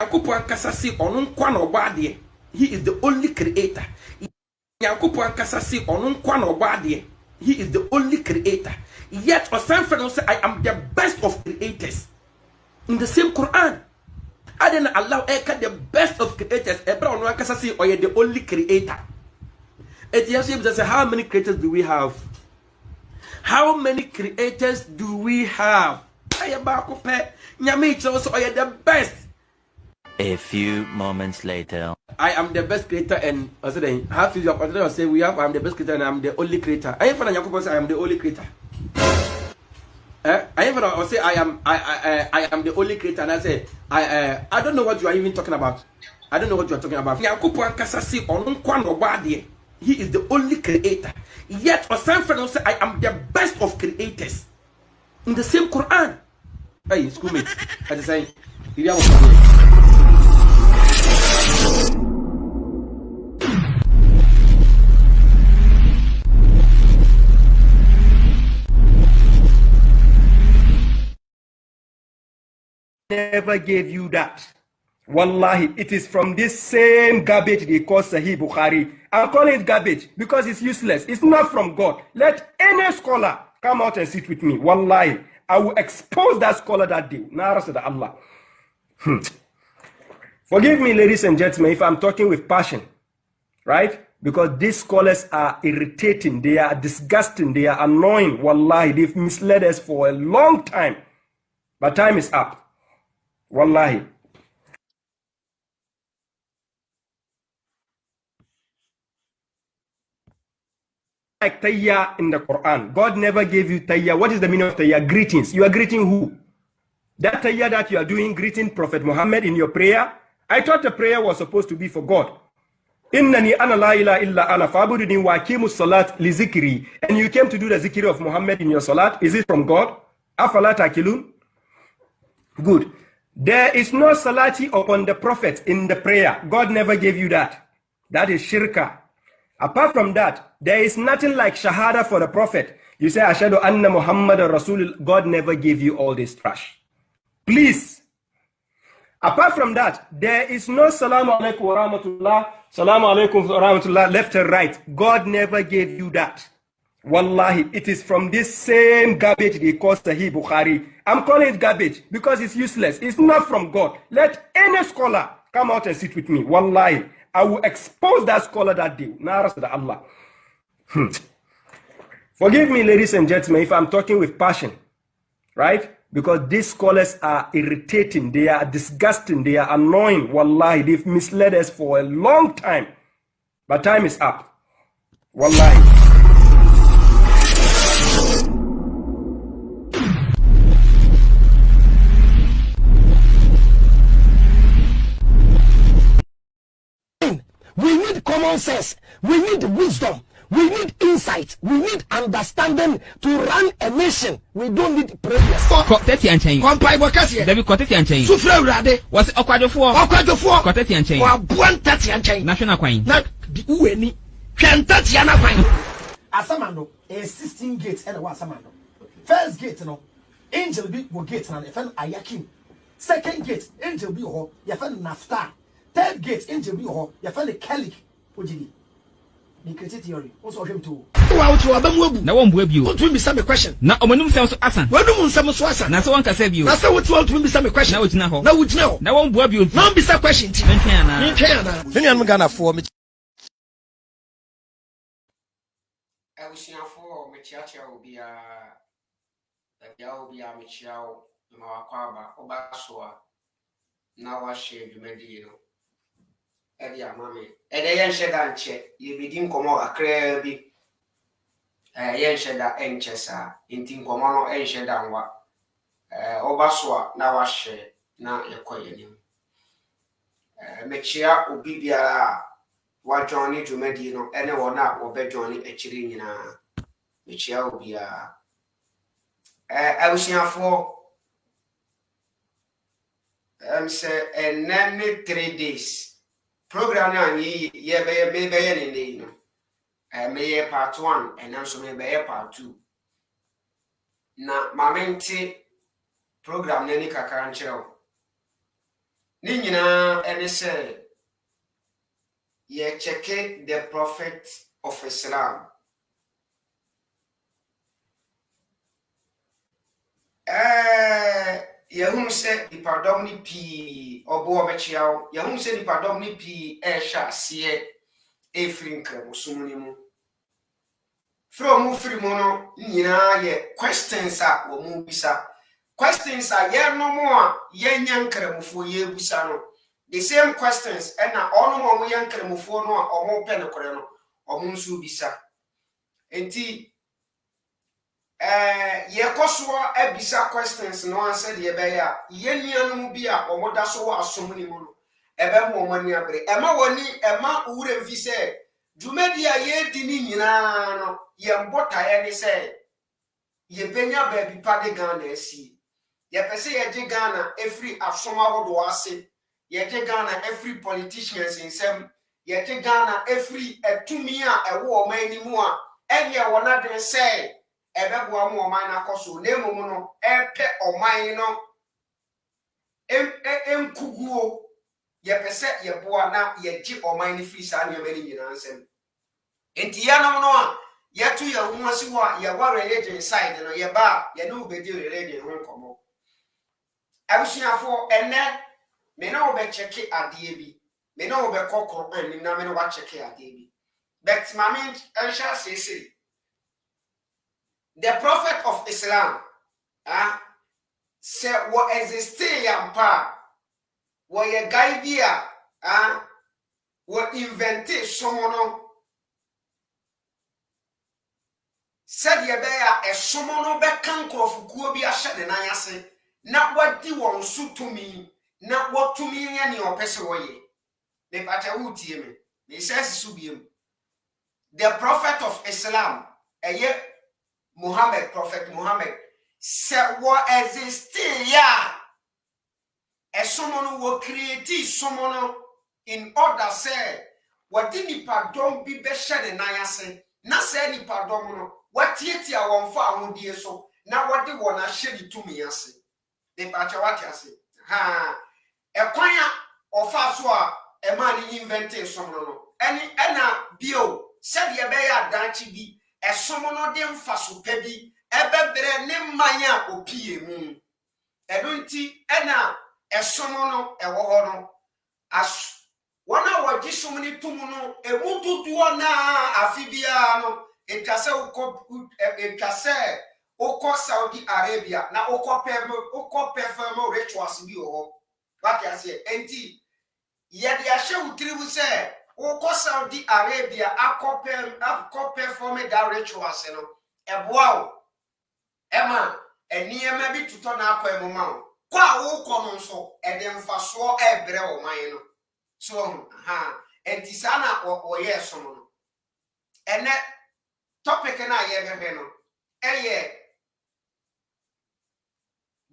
Nyankopɔn ankasa se ɔno nkwa na ɔbɔ adeɛ. He is the only creator. Nyankopɔn ankasa se ɔno nkwa na ɔbɔ adeɛ. He is the only creator. Yet ɔsan no say I am the best of creators. In the same Quran. I didn't allow the best of creators. Ebra ɔno ankasa se ɔyɛ the only creator. It yes say how many creators do we have? How many creators do we have? Ayɛ baako pɛ. Nyame kyerɛ so ɔyɛ the best. A few moments later. I am the best creator and I said half is your partner say we have I am the best creator and I am the only creator. I even Yankopon say I am the only creator. I even say I am the only creator and I say I don't know what you are even talking about. I don't know what you are talking about. Yankopon kasa say ono kwa no ba de. He is the only creator. Yet Osanfred say I am the best of creators. In the same Quran. Hey, schoolmates. I just say you have never gave you that. Wallahi, it is from this same garbage they call Sahih Bukhari. I'm calling it garbage because it's useless. It's not from God. Let any scholar come out and sit with me. Wallahi, I will expose that scholar that day. Nara said Allah. Forgive me, ladies and gentlemen, if I'm talking with passion, right? Because these scholars are irritating, they are disgusting, they are annoying. Wallahi, they've misled us for a long time. But time is up. Wallahi. Like tayya in the Quran. God never gave you tayya. What is the meaning of tayya? Greetings. You are greeting who? That tayya that you are doing, greeting Prophet Muhammad in your prayer. I thought the prayer was supposed to be for God. Innani ana la ilaha illa ana fa'buduni wa aqimus salat li zikri. And you came to do the zikri of Muhammad in your salat. Is it from God? Afala ta'qilun? Good. There is no salati upon the prophet in the prayer. God never gave you that. That is shirka. Apart from that, there is nothing like shahada for the prophet. You say, Ashadu anna Muhammad Rasul. God never gave you all this trash. Please. Apart from that, there is no salamu alaikum wa rahmatullah, salamu alaikum wa rahmatullah, left and right. God never gave you that. Wallahi, it is from this same garbage they call Sahih Bukhari. I'm calling it garbage because it's useless. It's not from God. Let any scholar come out and sit with me. Wallahi, I will expose that scholar that day. Nara said Allah. Forgive me, ladies and gentlemen, if I'm talking with passion, right? Because these scholars are irritating, they are disgusting, they are annoying. Wallahi, they've misled us for a long time. But time is up. Wallahi. We need common sense. We need wisdom. We need insight. We need understanding to run a nation. We don't need prayers. Koteti anchen. Kompai bokasi. David koteti anchen. Sufre urade. Was okwadofo. Okwadofo. Koteti anchen. Wa buan tati anchen. National kwan. Na di uweni. Twentati ana kwan. Asamando is 16 gates and one asamando. First gate no. Angel be go gate na efen ayakim. Second gate angel be ho. Yefen nafta. Third gate angel be ho. Yefen Kelly. Ojidi. The creative theory. Also him too. Wow, to Abamu. Na won buabi o. Want to be some question. Na omonum sem so asan. Wanum nsam so asan. Na so won kasa bi o. Na so what want to be some question. Na wojina ho. Na wojina ho. Na won buabi o. Na be some question. Mentwen ana. Mentwen ana. Nnuanum Ghana for me. Abusiafo mechiacha obia mechiao ma wakwaba obasoa na wahye dwumadi no edi amame ede yen hyeda nche yebidi nkomo akra bi yen hyeda enche sa enti nkomo no enhyeda nwa obasoa na wahye na yekoyenim mechia obi bia wa johnny dwumadi no ene wona wo be johnny akiri nyina mechia obia abusiafo say enemy 3 days program na ye be no me part 1 and also me be part 2 na mamenti program na ni kakra ncherew Nina and say, ye check the Prophet of Islam. Yahum said the pardon P or Boachiao, Yahum said the pardon P Esha sie a flinker Musunimu. From Frimono, Nina ye questions are or mubisa. Questions are ye no more, yen yanker for ye busano. The same questions, and now all more yanker mufono or more penecorano or munsu bisa. And tea. Yekoswa ebisa questions no answer the ebeya yenianu bi a omoda so wa asomni mu no ebe mo mani abre ema woni ema ure mfi se dwumadi a ye di ni nyina no ye mbota ye ne se ye benya ba bi pade Ghana asi ye pese ye je Ghana every asoma hodo ase ye je Ghana every politicians insem ye je Ghana every etumi a ewo omani mu a enye wona de se ebe bo am oman akoso na emom no epe oman no enkuguo ye pese ye bo na ye gi oman ni free sa na mani nyina nsem enti ya no no a ye tu ye hu asi wo ye wa religion side no ye ba ye no obedi religion ho komo abusuafo enne me na obe check ade bi me na obe kokoro ani na me na wa check ade bi but mama ensha say the Prophet of Islam, say what existing yampa, what ye guidea, what invented someone, said ye bear a someone be canker of Kubi Asha and I say, not what do want suit to me, not what to me any or pesaway. The Patahuti, he says Subium. The Prophet of Islam, a year. Muhammad, Prophet Muhammad, said what existing, yeah. As someone who will create someone in order, say, what did the pardon be better than I say? Not say any pardon, what yet you want for dear so, now what they want to share it to me, I say. The Pachawati, I say, ha, a choir of Faswa, a man invented someone, any Anna Bio, said ye bear danchi be. E somono de mfaso pebi ebebre ne manya opie mu edunti ena e somono e wo ho no as wona waji somni tumu no emududu na afibia no etase ukọ Saudi Arabia na ukọ perform rituals bi ho what you say enti ye de ahye utribu se Oko Saudi Arabia perform that rituals no eboa ema eniema bi tuto na akwa emoma kwa wo kono nso edemfaso ebre o man no so enti sana o yeso no ene topic na ye bebe no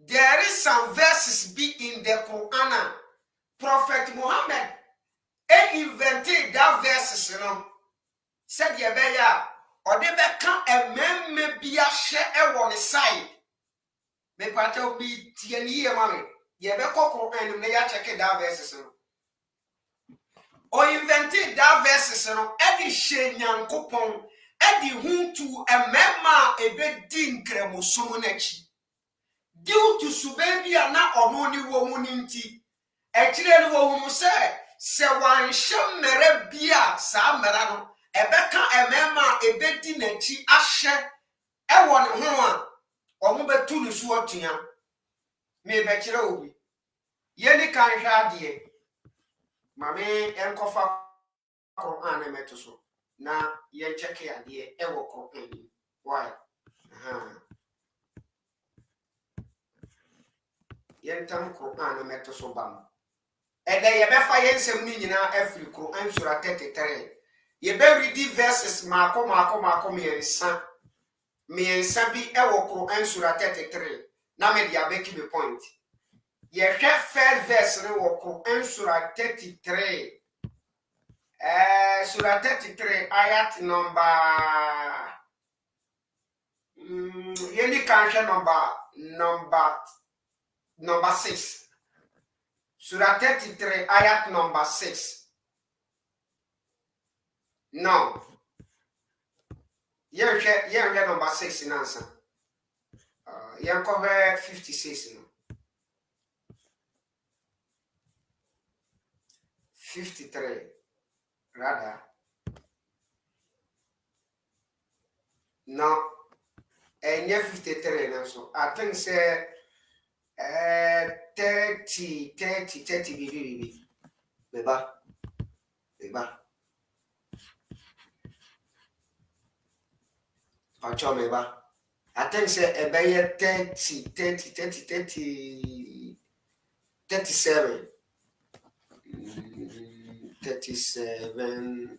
there is some verses be in the Quran. Prophet Muhammad invented that verses, you know. Said ye beya, or they become a man be a share on the side. Me pato be tieni mommy. Ye be coco and me check that verses, you know. Or invented that verses, you know. Eddie Shen Yan Coupon, Eddie whom to a memma a bed din cremosomonechi. Due to Subabia na or money woman in tea. Actually, woman say. Se wan shemere bia sa mera no ebeka emema ebedi nachi ahye ewo ne ho a omo betu ne so atua me be kire obi ye ni kan hwa de mame enkofa Quran emeto so na ye check ya de ewo Quran why ye tam Quran emeto so bam and then ye be fa yensem ni nyina afri Quran sura 33 ye be read verses mako miensa bi ewo Quran sura 33 na me dia make the point ye hwe first verse no wo Quran sura 33 sura 33 ayat number ye ni kan hwe number 6 Surah 33, ayat number 6. No. Yeah, number 6 in answer. Yeah, cover 56. No? 53, rather. No. And yeah, 53 now. So I think say 30, baby. Beba. Pacho meba. I think say about 37. 37.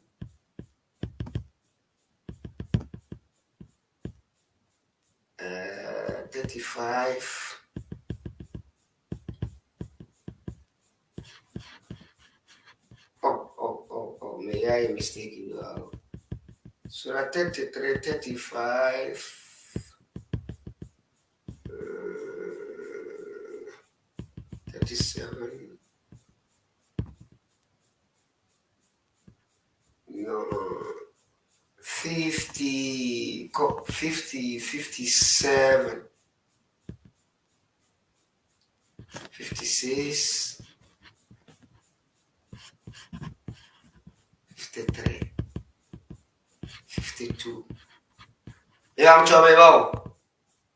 Uh, 35. Oh, may I mistake you? Surah 33, 35. 37. No. 50, 57. 56. 53. 52. Yeah, I'm talking about.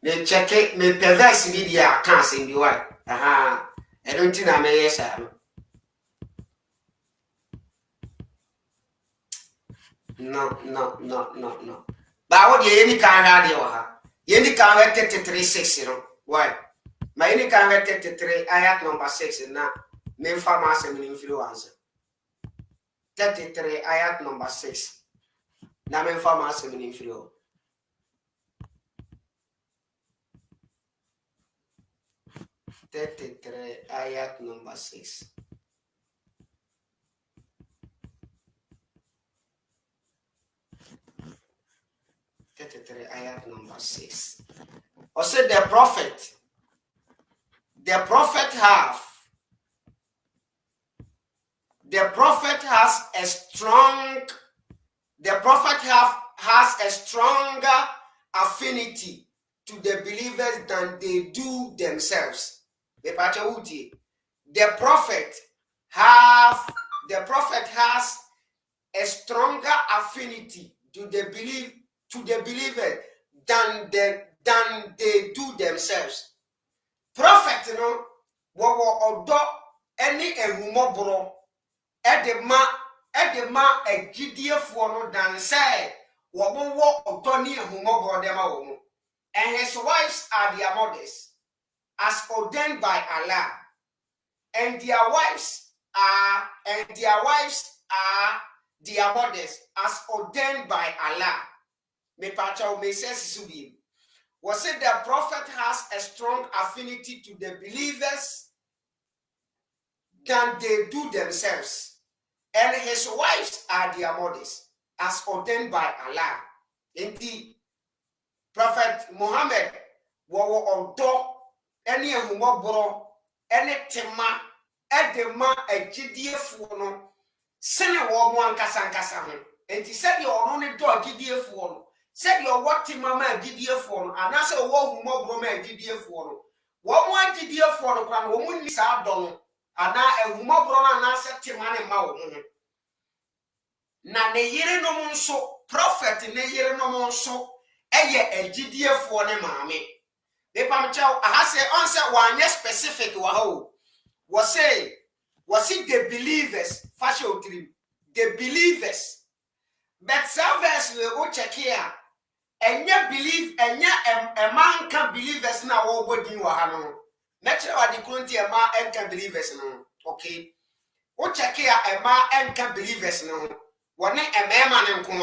Me check it, me perverse media can't sing the way. I don't think I may yes. No. But what you any can radio, you any can get 33.6, you know. Why? My any can get 33, ayat number 6, and now, main pharmacy influencer. 33, ayat number 6. Now, main pharmacy influencer. 33, ayat number 6. Ayat number 6. Or said the prophet has a stronger affinity to the believers than they do themselves. The prophet has a stronger affinity to the believers than they do themselves. Prophet, you know, odo any ehumobro edema a gidiefo no than say wo odo ni ehumobro dem awo. And his wives are their mothers, as ordained by Allah, and their wives are their mothers, as ordained by Allah. Me pacha me says subi. Was it the prophet has a strong affinity to the believers than they do themselves, and his wives are their mothers, as ordained by Allah. Indeed, Prophet Muhammad wo odo any ehumobro any tema edema agidiefuo no sene wo mo ankasa ho. Enti said you ono ne do agidiefuo no, said you what tema ma agidiefuo no anase wo humobro ma agidiefuo no, wo mo agidiefuo no kwa no wo mu ni sa do no ana ehumobro no anase tema ne ma wo ho. Na ne yire no mo nso prophet ne yire no mo nso eye agidiefuo ne maame. They pam chow I say answer one specific wa was it the believers fashion dream the believers but servers will check here and ya believe and ya a man can believers na wo body wa ha no natural the current a man and can believers no okay wo check here a man and can believers no one a man nko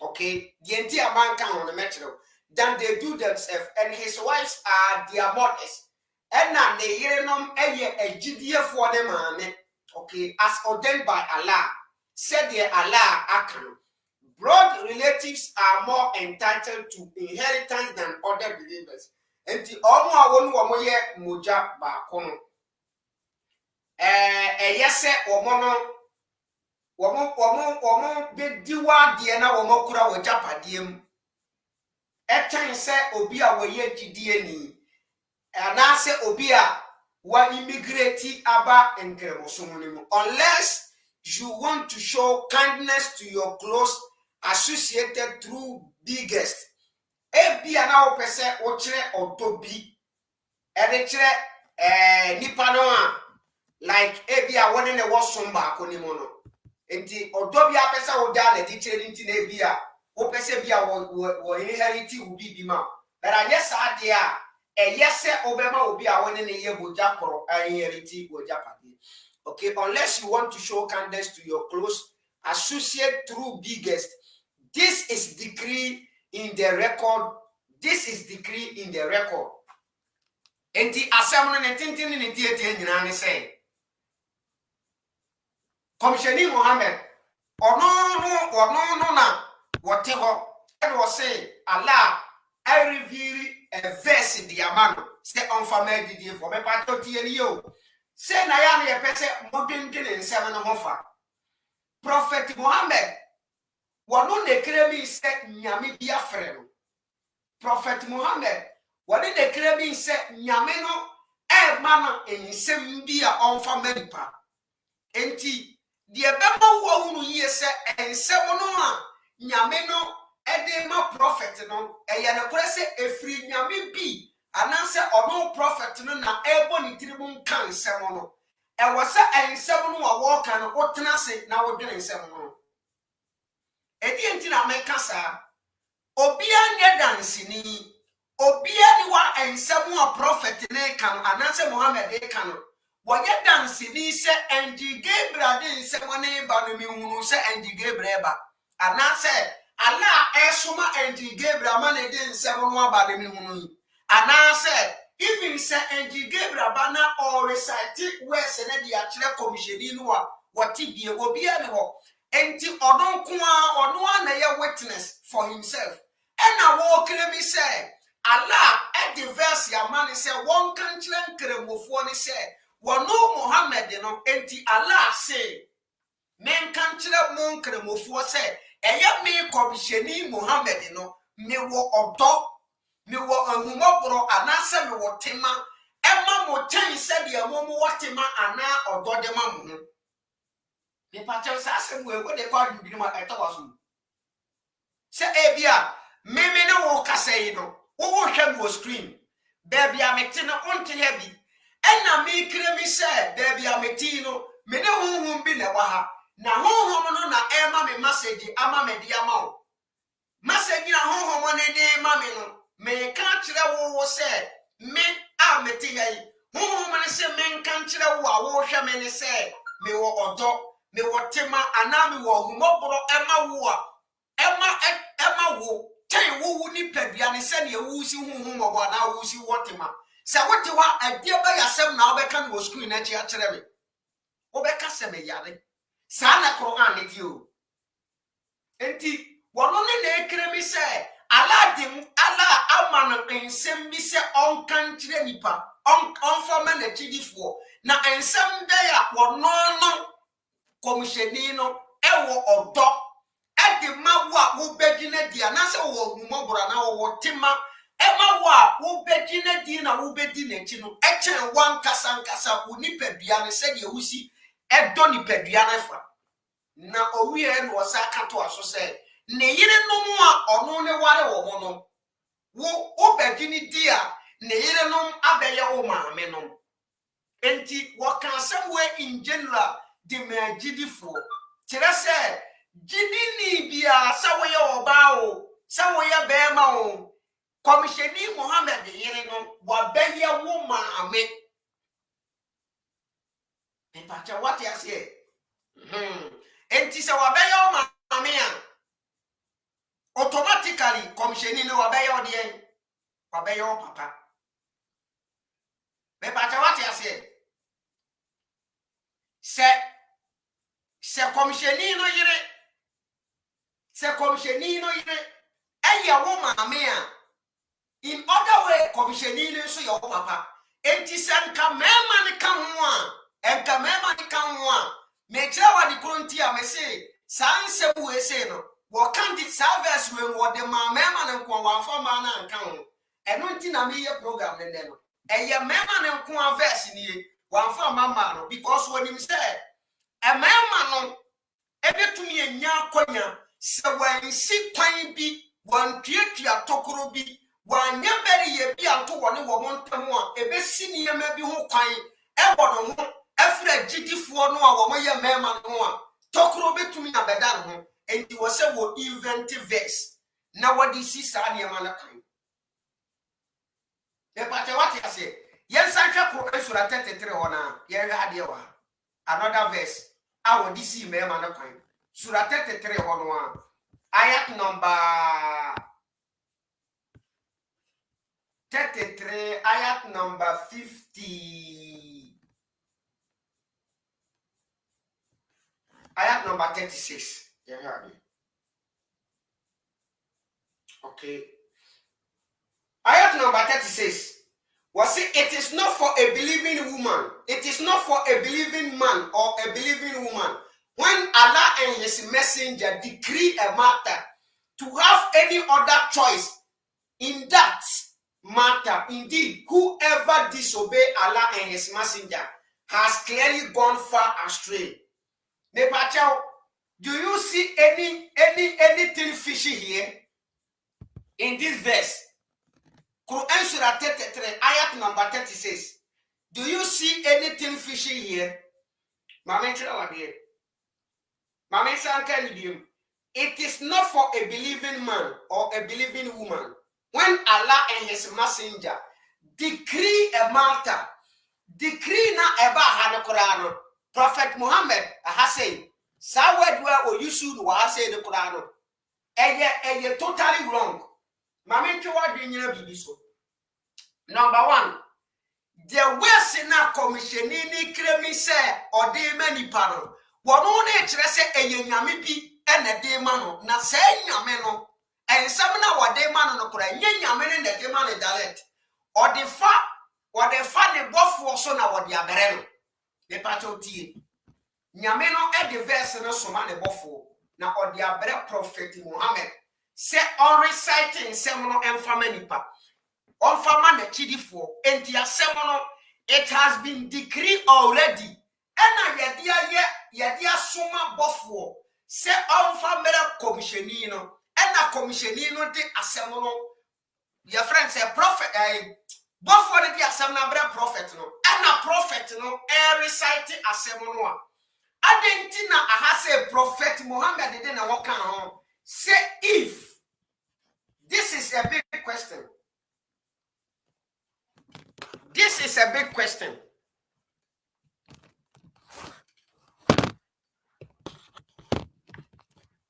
okay the entire man can on the natural than they do themselves, and his wives are their mothers. And now they hear them a GDF for them, okay, as ordained by Allah. Said the Allah Akan. Blood relatives are more entitled to inheritance than other believers. And the Omo Moja Bakono. yes womo be diwa de na womo kura wo japadiem etan se obi a wo ye gidie ni ana se obi a wa immigrate aba nkremosom ni mu unless you want to show kindness to your close associated through biggest ebi ana wo pese wo kire odobi ede kire nipa no a like ebi a woni ne wo somba akonimo no enti odobi apesa wo da na di kire nti na ebi a wo pese bi a wo inherit wo bi ma but yes ade a yes obema obi a woni ne ye boja koro inherit boja padi. Okay, unless you want to show kindness to your close associate through biggest, this is decree in the record. This is decree in the record. Enti asem no tintin ni tie nyina ne say Commissioner Mohammed ono na wote ho and was say Allah I reveal a verse in the amano say on family did for me pato tie ni yo say na ya na ye pese modin nsem no hofa Prophet Mohammed wono ne kremi say nyame bia frɛ no Prophet Mohammed wono ne kremi say nyame no e ma no nsem bia on family pa enti the bema wo unu ye se ensem no a nyame no ede ma prophet no eye na kore se efri nyame bi ananse ono prophet no na ebo ni tirimu nka nsem no e wo se ensem no a wo kan no tena se na wo dwene nsem no edi enti na me kasa obia nye dansini obia ni wa ensem a prophet ne kan ananse Muhammad e kan no Wanya dansi ni se Angie Gabriel din se wane ba no mi hunu se Angie Gabriel ba ana se ala esuma Angie Gabriel ma ne din se no aba no mi hunu ana se even se Angie Gabriel ba na or recite words na dia kire commissioni no wa wati bie obi a ne ho enti odon ko a ono na ye witness for himself ena wo kire mi se ala e the verse ya man se won kan kire nkremofo ni se Wano Muhammad no enti Allah say men kan kire mo nkremofo say eye me komisheni Muhammad no me wo odo me wo ahumobro anase me wo tema ema mo chen se de mo wo tema ana odo de ma mo me pache sa se mo e go de kwa du bi ma etawaso se e bia me na wo kasei no wo hwe mo screen baby amete no onte heavy Ena mi kremi se debi ameti no me ne honhom bi na wa ha na honhom no na ema me message ama me dia ma o message na honhom ne de ma me no me kan kire wo se me ameti yai honhom ne se me kan kire wo a wo hwe me ne se me wo odo me wo tema ana me wo humobro ema wo a ema wo ten wo ni padua ne se ne wo si honhom obo na wo si wo tema Sa wote wa adie ba yasem na obeka no screen na chi a kire me obeka se me yare sa na Quran ne dio enti wono ne na ekremi se ala amano ensem bi se on kan kire nipa on forma na chidifo na ensem be ya wono no komisheni no ewo odo e de mawo a wo begina dia na se wo humobora na wo tema Ema wa wo bedi na di na wo bedi na chi no echen wan kasa uni pedua ne se de wusi edo ni pedua na fa na owie no osaka to aso se ne yire no mu a ono ne ware wo mo no wo bedi ni di a ne yire no abeye wo maame no enti wo kan somewhere in general the magidifo kire se gidi ni bia sa wo ye oba o sa wo ye be ma o Commissioner Mohammed yere no wa behia wo maame e pacha what ya say enti se wa behia wo maame a automatically commissioner no wa behia wo de wa behia wo papa e pacha what ya say se commissioner no yere eya wo maame a in other way commissioning so your papa enti sanka mema ne ka ho a enka mema me tell what the frontier me say sans we say no what can the service when what the man and one for man and count and no tin na me program then no e ye man and one verse ni one for man because when him say a man no ebetumi enya akonya se wansi kwan bi wan tuatua tokoro bi wan nyabere ye bi anto wone wo montam a ebesi niyama bi ho kwan e wono ho afra gidifo no a wo moye mema no a tokoro betumi abeda no ho enti wo se wo inventive verse na wodi si sa niyama na kan e pate what I say yensa hwe Quran sura 33 wona ye hwe ade wa another verse a wodi si mema na kan sura 33 wona ayat number 33 ayat number 50 ayat number 36 yeah okay ayat number 36 was it is not for a believing woman, it is not for a believing man or a believing woman when Allah and his messenger decree a matter to have any other choice in that matter. Indeed, whoever disobey Allah and his messenger has clearly gone far astray. Nepachao, do you see anything fishy here in this verse? Quran Surah 33, ayat number 36. Do you see anything fishy here? It is not for a believing man or a believing woman when Allah and his messenger decree a matter. Decree na eba hana Quran. Prophet Muhammad has said, Sawedwa or Yusuf was say the Quran. Eye totally wrong. Number one, the Western commissioning cremi say or de many pardon. One only say a yamipi and a demano, na say yameno, and some now what demano cry, yamen and the demano dialect, or the fat, or the funny buff was on our diabereno, the pato tea. Yameno at the verse and so man buffo, now or the abere prophet Muhammad. Say on reciting seminal and famanipa. On famane chidifo, and the seminal, it has been decreed already. And yadia suma buffo. Say on family commissionino, and a commissionino de a seminal. Your friend say prophet, buffo de a seminal prophet no, and a prophet no, and reciting a seminal. Adentina, I have said prophet Muhammad didn't walk on. Say if. This is a big question. This is a big question.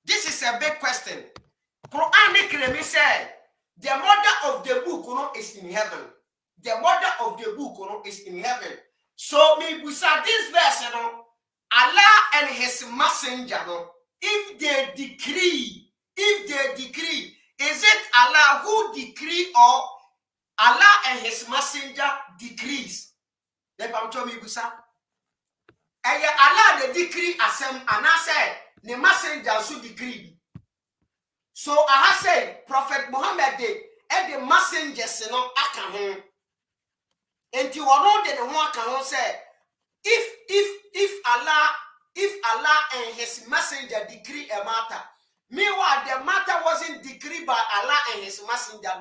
This is a big question. Quranic said the mother of the book is in heaven. The mother of the book is in heaven. So me we saw this verse, Allah and his messenger, if they decree, is it Allah who decree or Allah and his messenger decrees? Then I'm telling you, sir. Allah the decree asem and I said the messenger should decree. So I say Prophet Muhammad and the messengers aka ho. And you are not the one can say if Allah and his messenger decree a matter. Meanwhile, the matter wasn't decreed by Allah and his messenger.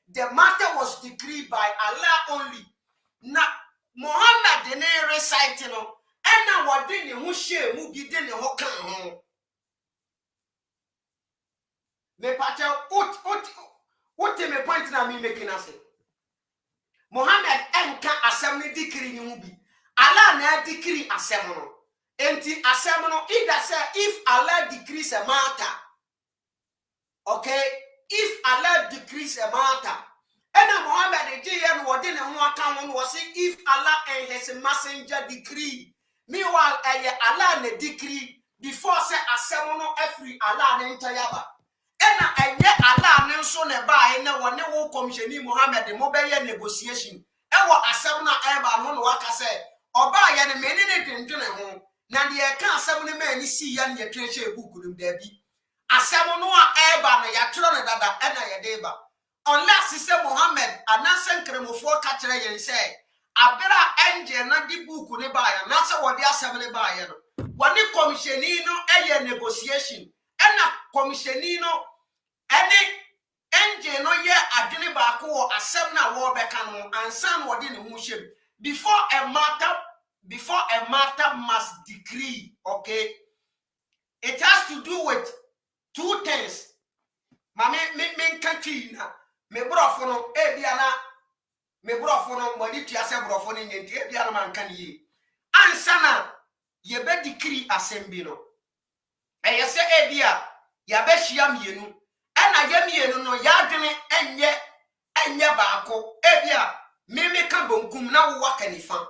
The matter was decreed by Allah only. Now, Muhammad didn't recite, and now what did you share? Who did the whole can? Me pacha, what me point na me making us? Muhammad enka assembly decree mubi. Allah na decree assembly. Enti asemono either say if Allah decrees a matter, okay, if Allah decrees a matter, and Muhammad the wording and one account was if Allah and his messenger decree. Meanwhile, Allah ne decree before say asemono every Allah ne ntayaba. And Allah ne so ne ba na one wo commission Muhammad the mobile negotiation. E wo asemono eba no waka say oba ya ne menene dindune ho. na de ka asem ne ma ni si ya ne yetwe book nim da bi asem no a eba no ya tro ne dada e na ye de ba unless say Muhammad anasen kremofo ka kire yen say abira angel na di book ne ba ya na say wo de asem ne ba ya no woni commissioni no eye negotiation e na commissioni no ene angel no ye adwene ba ko wo asem na wo be ka no ansan wo de ne hu hye before a matter must decree, okay? It has to do with two things. Mame me country na me brofo no e bia na me brofo no mani tia se brofo no nyenti e bia na man kan yi. Ansa na ye be decree assembly no. E ye se e bia ya be hia mienu. E na ya mienu no ya adwene enye baako. E bia me ka bonkum na wo waka nifa.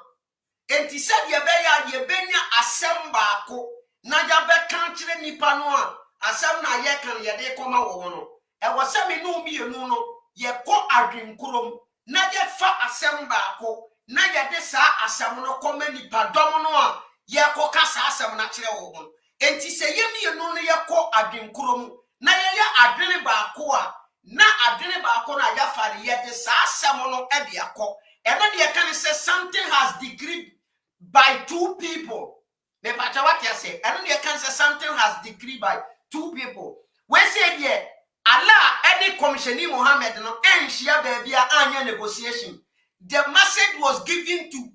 Enti said ye be ya ye benya asem baako na ya be kan kire nipa no a asem na ye kan ye de koma wo no e wo se me no mienu no ye ko adwenkurom na ye fa asem baako na ye de sa asem no koma nipa dom no a ye ko ka sa asem na kire wo no enti se ye mienu no ye ko adwenkurom na ye ya adwene baako a na adwene baako na ya fa ye de sa asem no e de akọ and then you can say something has decreed by two people. The matter what you say, and then you can say something has decreed by two people. We say yeah, Allah any commissioning Muhammad no and share baby anya negotiation. The message was given to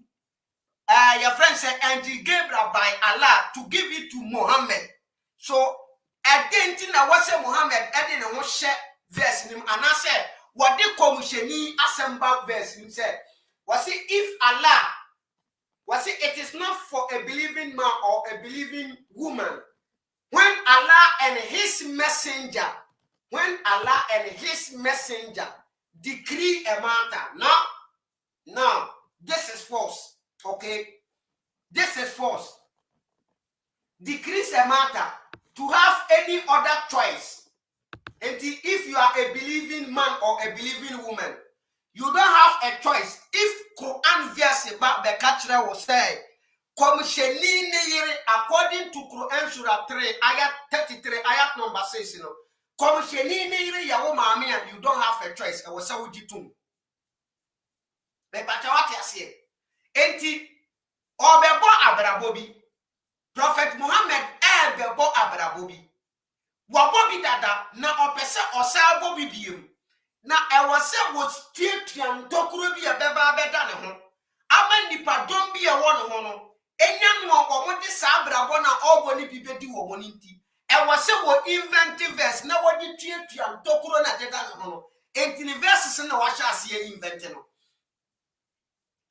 your friend said Angel Gabriel by Allah to give it to Muhammad. So I didn't know what say Muhammad I didn't know share verse him and I said what the commissioning assemble verse him said. Was it if Allah, was it is not for a believing man or a believing woman. When Allah and his messenger, decree a matter. Now, this is false. Okay? This is false. Decrees a matter to have any other choice. And if you are a believing man or a believing woman, you don't have a choice. If Quran verse about the catcher will say, according to Quran Surah 3, ayat 33, ayat number 6, you know, you don't have a choice. I was so with you too. The Bachawati say, Enti, or Bebo Abrabobi, Prophet Muhammad, Bebo Abrabobi, Wabobi Dada, na opesa or Sabobi Bium. Na ewa se was tiam tokuro bi e beba beda ne ho ama nipa dom bi e wo ne ho no enya no omo de sa brabo na obo ni bi bedi wo moni nti ewa se wo inventive verse na wo de tiam tokuro na deda ne ho no enti verses na wa sha ase invent no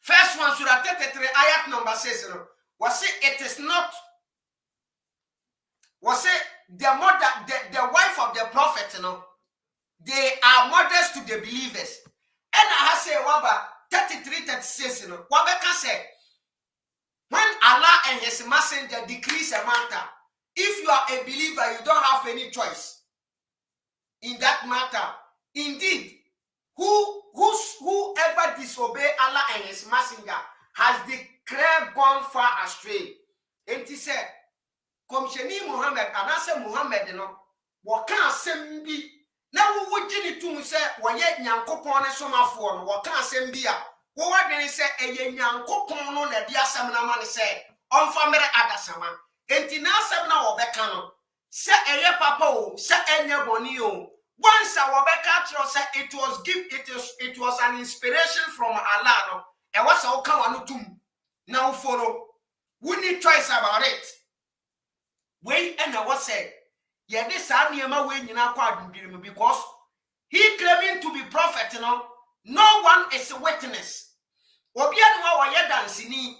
first one surah 33 ayat number 6 no was say it is not was say the mother the wife of the prophet no they are mothers to the believers. And I say waba 33-36, you know. Wabeka say when Allah and his messenger decrees a matter, if you are a believer, you don't have any choice in that matter. Indeed, whoever disobey Allah and his messenger has declared gone far astray. And he said, Komsheni Muhammad, and I say Muhammad, you know, what can sembi na wo gini tum se woye nyankopon ne somafo no wo kan asem bia wo wadwene se eye nyankopon no na dia asem na ma ne se onfa mere adasama enti na asem na wo beka no se eye papa o se enye boni o once wo beka tro se it was an inspiration from Allah no e was o kan wanu tum na wo follow we need choice about it when and I was said yeah, this Aniema way in because he claiming to be prophet, you know. No one is a witness. Obianwa wa yedansini,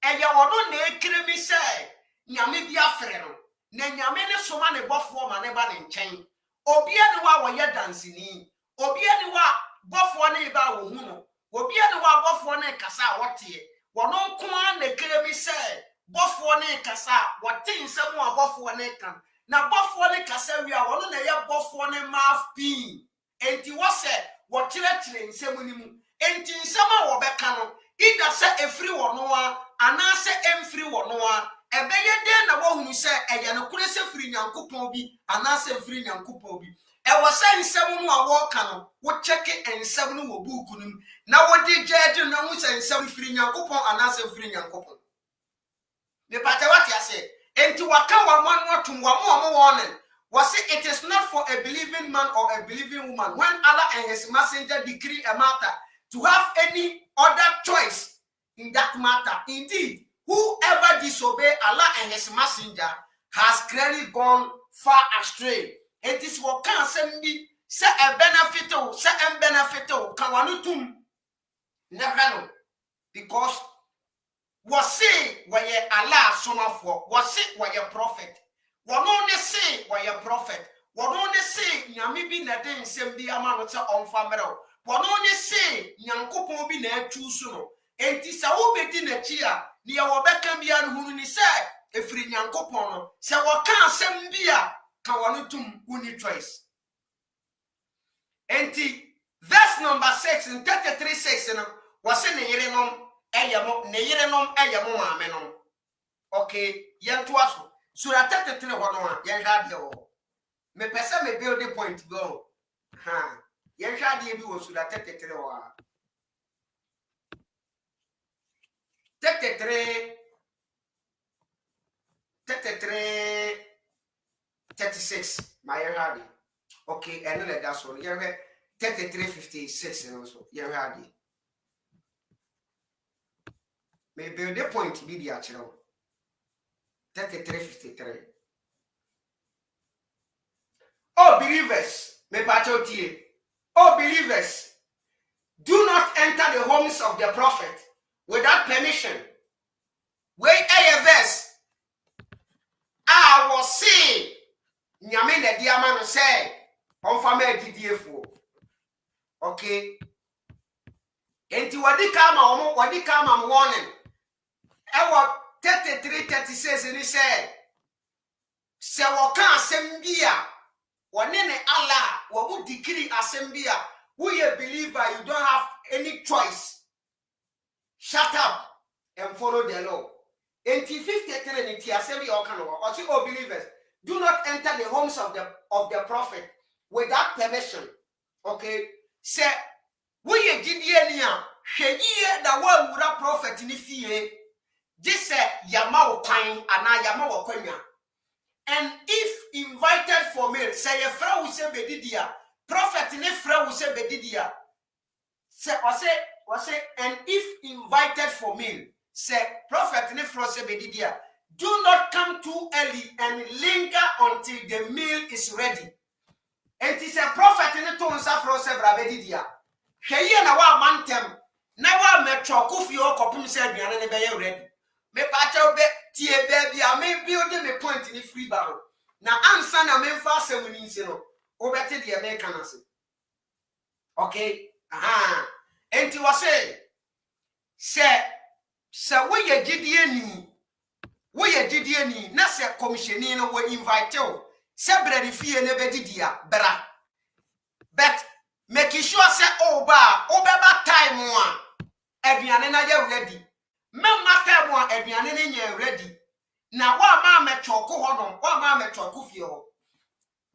and ya wado ne claiming say, Nyame bia freno, ne Nyame ne soma ne bofo ma ne ba ne nchen. Obianwa wa yedansini, obianwa bofo ne ba wo hu no, obianwa bofo ne kasa wotie. Wono nko ne claiming say, bofo ne kasa, wote nsemu a bofo ne kan. Na bofo ne kasa wi a wono na ye bofo ne mouthpiece enti wo se wo kire nsemu ni mu enti nsema wo beka no ida se efri wo no a ana se emfri wo no a ebeye den na wo hunu se eye no kure se firi nyankopon bi anase firi nyankopon bi e wo se nsem no a wo ka no wo check ensem no wo buku nim na wo di jeje na hu se nsem firi nyankopon anase firi nyankopon me pata wati ase enti waka wa man watum wa mo wonen was it is not for a believing man or a believing woman when Allah and his messenger decree a matter to have any other choice in that matter. Indeed, whoever disobey Allah and his messenger has clearly gone far astray. It is what can send me say a benefit, say a benefit, kawanutum never, because was say where Allah son of was say where your prophet. One only say why a prophet. One only say Yamibi na den sembi amanote on famero. One only say Nyankopon bi na choose no. Enti sa wo bedi na chia ni ya wobeka bia no hunu ni say efiri Nyankopon no. Se wo kan asem bia ka wonu tum uni choice. Enti verse number 6 in 33:6 no was ne yerenom eyamo ne yerenom eyamo maame no. Okay, yento aso. Sura 33 hono a yen hade o me pese me build the point go yen hade bi wo sura 33 ho a 36 my yen hade okay and let that so yen 33:56 no so yen hade me build the point bi dia kire 33:53. Oh believers, me pachotie. Oh believers, do not enter the homes of the prophet without permission. Wait a verse. I will see Nyame the diamond say on family DDF. Okay. Enti wadi kama warning. Ewa 33:36 and he said, Se waka asembia, wanene Allah, wabu decree asembia, who ye believer, you don't have any choice. Shut up and follow the law. In 53 assembly or oh believers, do not enter the homes of the prophet without permission. Okay? Say, we ye Gideonia, Sheye da wa wura prophet ni fie. This Yama Kwan and Yama Kwanya. And if invited for meal, say a friend will say Bedidia, prophet in a friend will say Bedidia. Say, and if invited for meal, say prophet in a friend say Bedidia. Do not come too early and linger until the meal is ready. And it is a prophet in a tone safro se Bedidia. Sheye na wa mantem, na wa metro kufi o kopim se aduane ne be ready. Me pacha be tie baby a me building me point in free barrel. Na ansa na me fa asem ni nsi no. Obete de me kan ase. Okay? Enti wa se we ye gidie ni na se commissioni no we invite o. Se bredi fie ne be didia bra. But make sure say obeba time one aduane na ye ready. Memma time one aduane ne nye ready. Na wa ma metwoko honom, wa ma metwoko fie ho.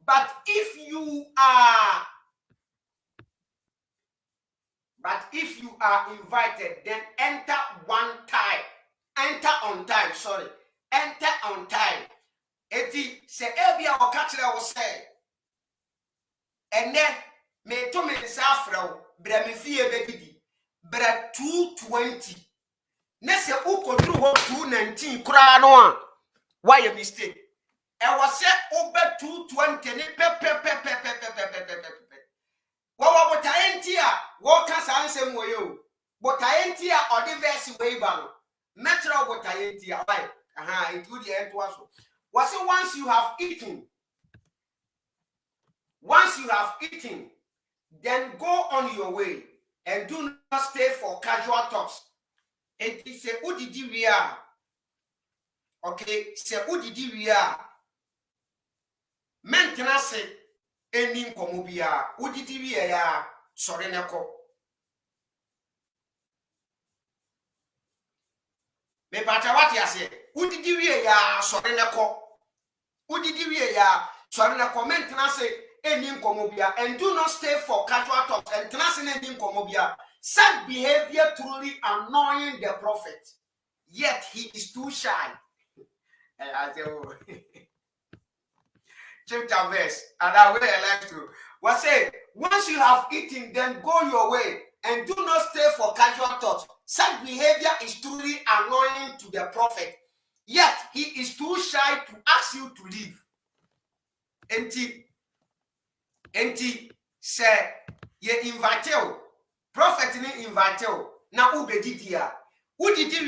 But if you are invited, then enter on time. Eti se ebia o kachire wo say. Ene me to me sa afrawo, bra me fie be didi. Bra 220. Nese ukodru ho 219 kura no a. Why a mistake? E was say obe 220 ni pe. Wo botayentia, wo kasa ansem wo yo. Botayentia or the verse way ba. Metro botayentia. Why? It would the end to us. Was it once you have eaten, then go on your way and do not stay for casual talks. It is a udidi we are. Okay, se udidi we are. Maintenance ending komubia. Udidi we are. Sorry, Nako. Me pata what you say. udidi wie ya sori ne ko udidi wie ya sori ne comment na say any nkomobia and do not stay for casual talks and transcend any nkomobia. Such behavior truly annoying the prophet, yet he is too shy. And I say, oh. Chapter verse, and I would like to. What say? Once you have eaten, then go your way and do not stay for casual talks. Such behavior is truly annoying to the prophet, yet he is too shy to ask you to leave. Enti say ye invite you. Prophet ni invite you. Na ubedidi ya. Udidi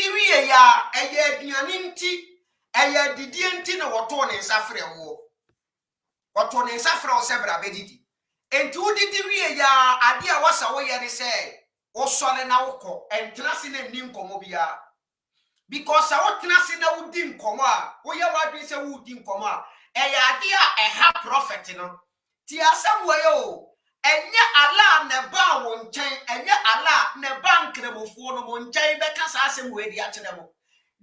wiye ya. Eye dianinti. Eye didienti na watone nsafre wo. Watone nsafre o sebra bedidi. Enti udidi wiye ya. Adia wasa wo ye ni say. Osole na uko. Entrasi ne ninkomo biya. Because sa otrasi na udi nkomo a. Oye wadwi se udi nkomo a. Eye adia eha prophet no. Ti asem wayo. Enye ala ne ba wo nchen, enye ala ne ba nkremofo no mo nchen be kasa asem we di akere mo.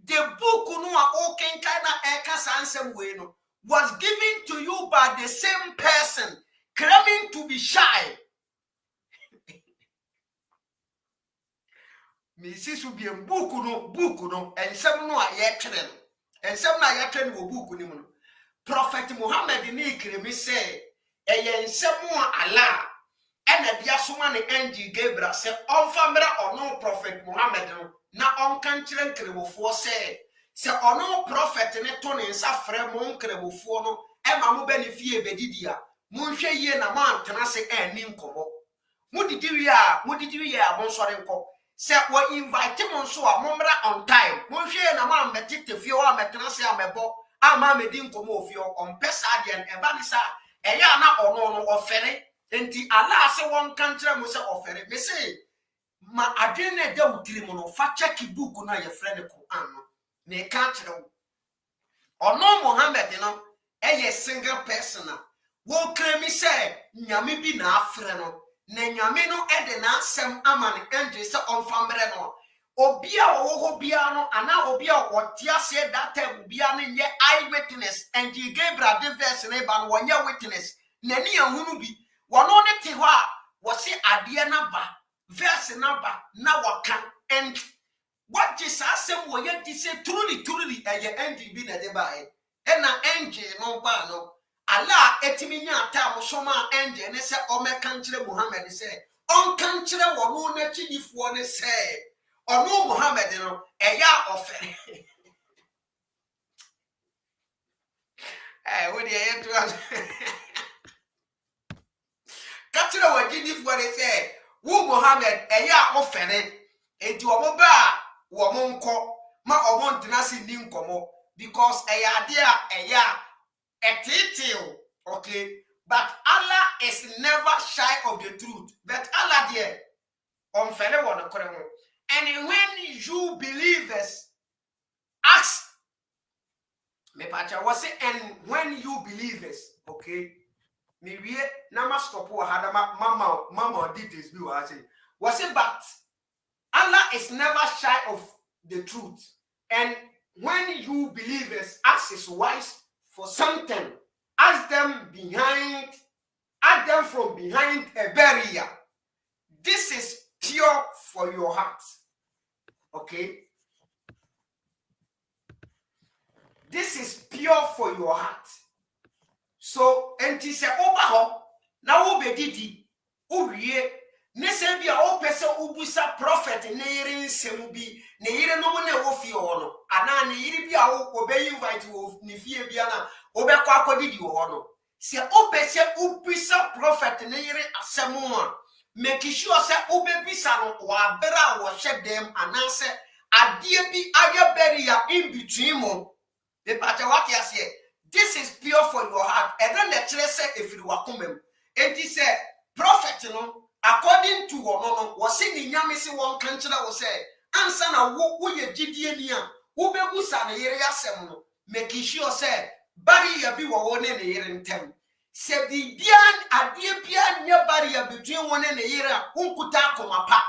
The book no a o kenkan na e kasa asem we no was given to you by the same person claiming to be shy. Me sisu bi book no ensem no a ye twere no. Ensem na ye twere no book ni mo no. Prophet Muhammad ni kremi say eye nsem ala ena dia soma ne angel Gabriel se onfamra ono prophet Muhammad no na onka nkyere nkremofo se ono prophet ne to ne nsa frɛ mo nkremofo no ema mo benefie bedidi a monhwɛ yie na mo antena se ani nkomo mudidi wi a mo nsɔre nkɔ se wo invite mo nso a mommra on time monhwɛ na mo ametete fie wo ametena se amebɔ ama medi nkomo ofie on pesa de en eba ni sa eya na ono no ofere enti ala se won kantre mo se ofere me say ma adwene da utiri mo no fa check book na ye frɛ ne Quran no me kantre wo ono Muhammad no eye single person wo kremi se nyame bi na afre no na nyame no ede na asem ama ne enge se onfamre no obia wo bia no ana obia wotia se that time bia no nye eyewitness and you Gabriel the verse ne ba no wonye witness nani ahunu bi wono ne te ho a wo se ade na ba verse na ba na waka and what is asem wo ye di se truly eye angel bi na de ba e na angel no ba no ala etimi nya ata mo soma angel ne se o meka nkyere Muhammad se on kan kyere wono na chidifo ne se ono Muhammad no eya ofere what do you to us katira wagidifo ne se wo Muhammad eya ofere enti omo ba wo mo nko ma omo ntena si ni nkomo because eya de eya etitil okay but Allah is never shy of the truth but Allah there on fere won kore ho. And when you believers ask me pacha was it and when you believers okay me we na ma stop wa hada mama did this be wa say was it but Allah is never shy of the truth and when you believers ask his wives for something ask them from behind a barrier. This is pure for your heart. Okay? This is pure for your heart. So, enti se obaho na obedidi uwie ne se bia opese ubusa prophet ne yire nsem bi ne yire no mo na wo fie ho no ana ne yire bia wo obe invite wo ne fie bia na obekọ akodidi ho no se opese ubusa prophet ne yire asem a make sure se obebisa no wa bera wo hye dem ana se adie bi aya barrier in between mo the part what you say this is pure for your heart and then the church say if you wakomem enti say prophet no according to no was ni nyame se won kan kira wo say ansa na wo ye gidie ni a wo bebusa na yere yasem no make sure say barrier bi wo ne ne yere ntem se di bian adie bia nya barrier between one ne yere a unkuta komapa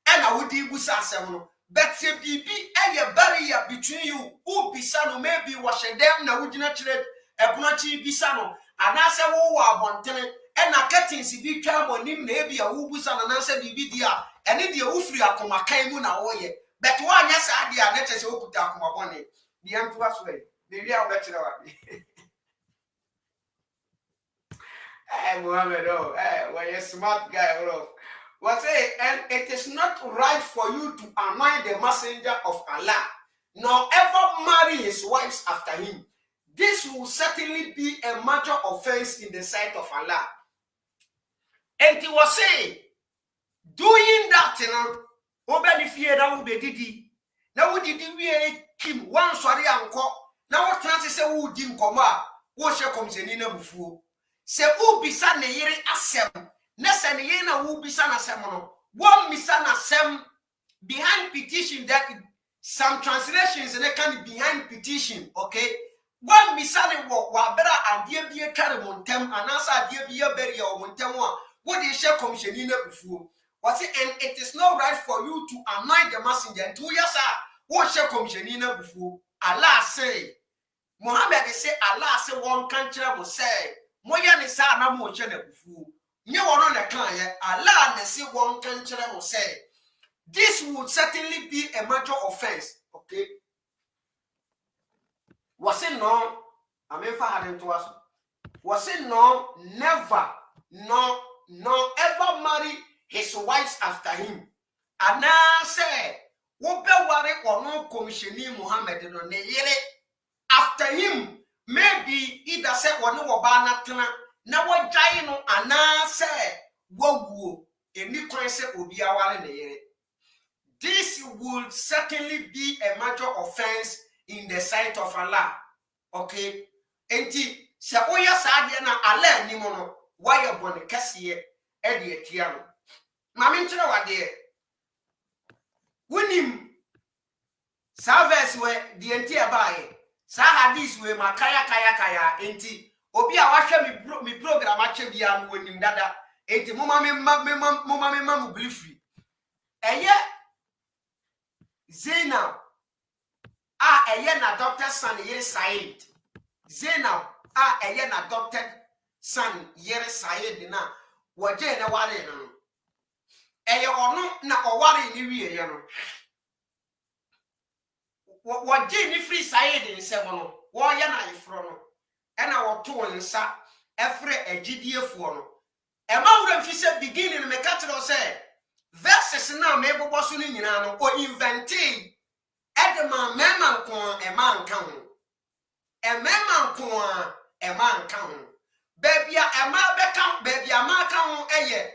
e na wo di busa asem no but se bibi eye barrier between you who bisa no maybe wash them na wugina chire ebunachi bisa no anase wo abontene e na curtains bi twa monim na ebi a wo busa na nanse bibi dia ene dia wo firi akoma kan mu na wo ye but wo anya sa dia na chese wo kuta akoma bone dia ntu aso e de wi a wo chire wa Muhammad, well, you're a smart guy, What say? And it is not right for you to annoy the messenger of Allah, nor ever marry his wives after him. This will certainly be a major offense in the sight of Allah. And he was saying, doing that, now we did we Kim one sorry uncle. Now what chances say who dim koma? What shall come to Nina Bufu? Se ubisa ne yiri asem nese ne yiri na ubisa na asem no one misa na asem behind petition that some translations they can be behind petition okay one misa ne wa bera adie bie kare montem anasa adie bie beri ya montem a what dey share commission ni na bufuo what say and it is not right for you to annoy the messenger to yes what share commission ni na bufuo Allah say Muhammad say Allah say one country will say Moya ni sa na mo che na bufu. Nye wono na kan ye Allah na si won kan kire mo say. This would certainly be a major offense. Okay. Was it no? Amefa hadin to us. Was it no? Never, no ever marry his wives after him. Ana say, wo be ware ono commissioni Muhammad no ne yere after him. Maybe either say one no na tena na wo jai no ana say wo eni kwan say obi awale ne yere. This would certainly be a major offense in the sight of Allah. Okay? Enti se oya sa de na Allah ni mo no why bone kase e de atia no. Ma me ntire wade wonim sa verse we de enti e baaye sa hadis we makaya enti obi a wahwe mi program ache bia no wonim dada enti moma me mu blifri eye Zainab eye na adopted son yere Said Zainab eye na adopted son yere Said na waje na ware no eye ono na oware ni wie ye no waje ni free Said nsem no wo ye na ifro no e na wo to nsa efre agidiefuo no e ma wura mfi se beginning me ka tro se verses na me bobo so ni nyina no o inventing edema mema nko e ma nka ho e mema nko e ma nka ho babia e ma beka babia ma ka ho eye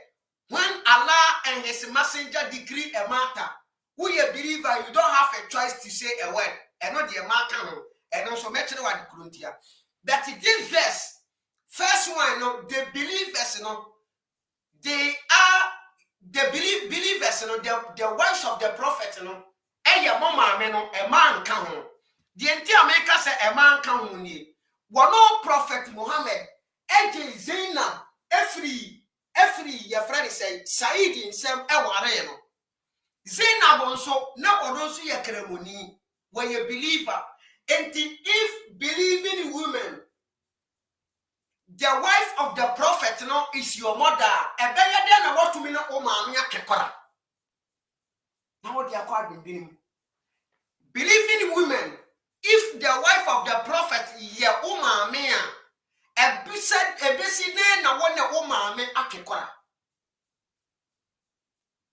when Allah and his messenger decree a matter who you believer you don't have a choice to say a word and not the matter and also mention what Kuruntia that this verse first one no the believers no they are the believers no the wives of the prophet no eya mama me no e man ka ho the enti America say e man ka ho ni wono prophet Muhammad eje Zainab every your friend say Said himself e ware no Zainab also na odonso ye kremoni when you believer and if believing women the wife of the prophet no is your mother ebeye de na what me na o ma anya kekora na what dia kwa bibim believing women if the wife of the prophet ye o ma me a ebisi ne na wona o ma me akekora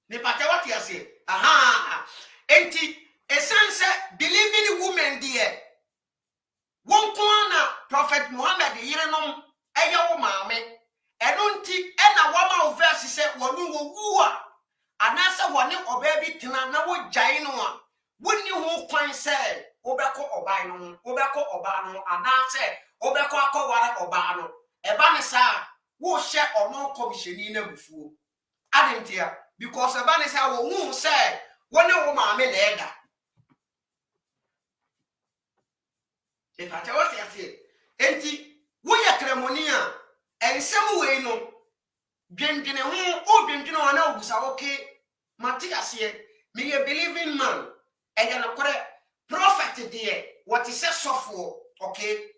ne pata what you say enti essence believing women there one corner prophet Muhammad yirenom eye wo maame eno nti ena wama o verse se wonu wo wu a anasa wone oba bi tena na wo gyae no a wonni ho kwan se obekọ oban no obekọ oba no anase obekọ akọware oba no eba ne sa wo hye ono komisheni na bufuo ademtia because eba ne sa wo hu se wone wo maame na eda e pata what you say enti wo ya kremonia ensem we no dwendwene ho o dwendwene ho na obusa okay matiase me a believing man ɛyɛ no kore prophet deɛ what is a software okay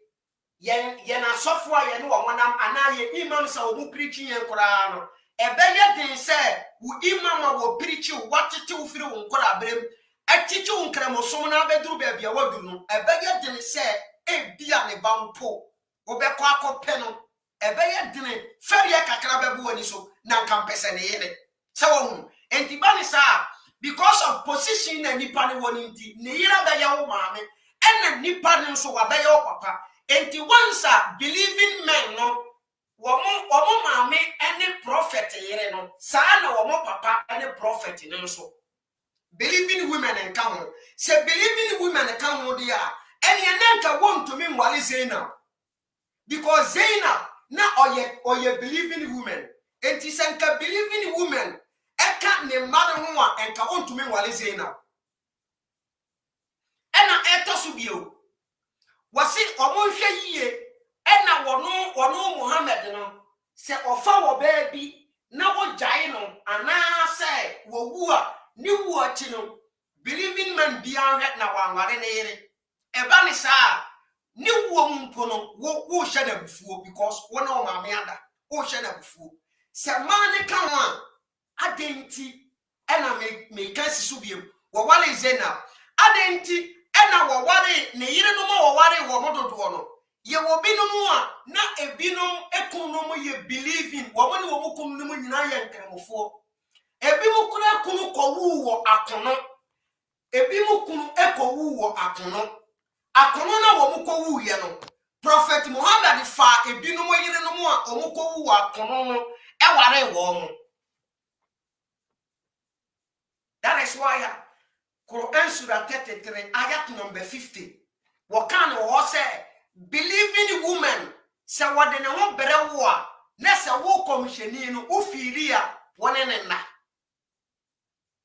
yen a software yen wo monam ana ye imam sa wo mu preaching yen koraa no ɛbɛyɛ den sɛ wo imam a wo preach what tete wo firi wo nkora brem atete wo nkramosom na abɛduru baabi a waduru no ɛbɛyɛ den sɛ ebia ne bampo wo bɛkɔ akɔpɛ no ɛbɛyɛ den fɛriɛ kakra bɛbu wani so na nkampɛsɛ ne yele sɛ wo hu enti ba ne saa because of position na nipa ne woni nti ne yira bɛyɛ wo maame ɛna nipa ne nso wa bɛyɛ wo papa enti once a believing men no womo maame ene prophet yere no saa na womo papa ene prophet ne nso believing women nka ho se believing women nka ho dia ene nka wontumi nwale Zainab because Zainab na oye believing women enti se nka believing women eka ne mmadụ ho a enka wontumi nwale Zainab ena etoso bio wasi omonhwe yiye ena wono Muhammad no se ofa wo baabi na wo gyae no ana se wo wu a ni wu achi no believing man bia hwe na wanware ne yere eba ne saa ni wu mpo no wo hye na bufuo because wo na o maame ada wo hye na bufuo se man ne ka ho a adenti ena me kasi so biem wo wale Zainab adenti ena wo ware ne yire no mo wo ware wo mododo no ye wo binom a na ebinom ekunnom ye believing wo mo ne wo kunnom nyina ye nkremofo ebi mu kunu kunu kowu wo akono ebi mu kunu ekowu wo akono na wo mu kowu ye no prophet Muhammad fa ebinom yire no mo a wo kowu wo akono no e ware wo mo. That is why Quran Surah 33 ayat number 50 wakan wo say believing woman say what de ne ho bere wo a na say wo commissioni no ufiri a wone ne na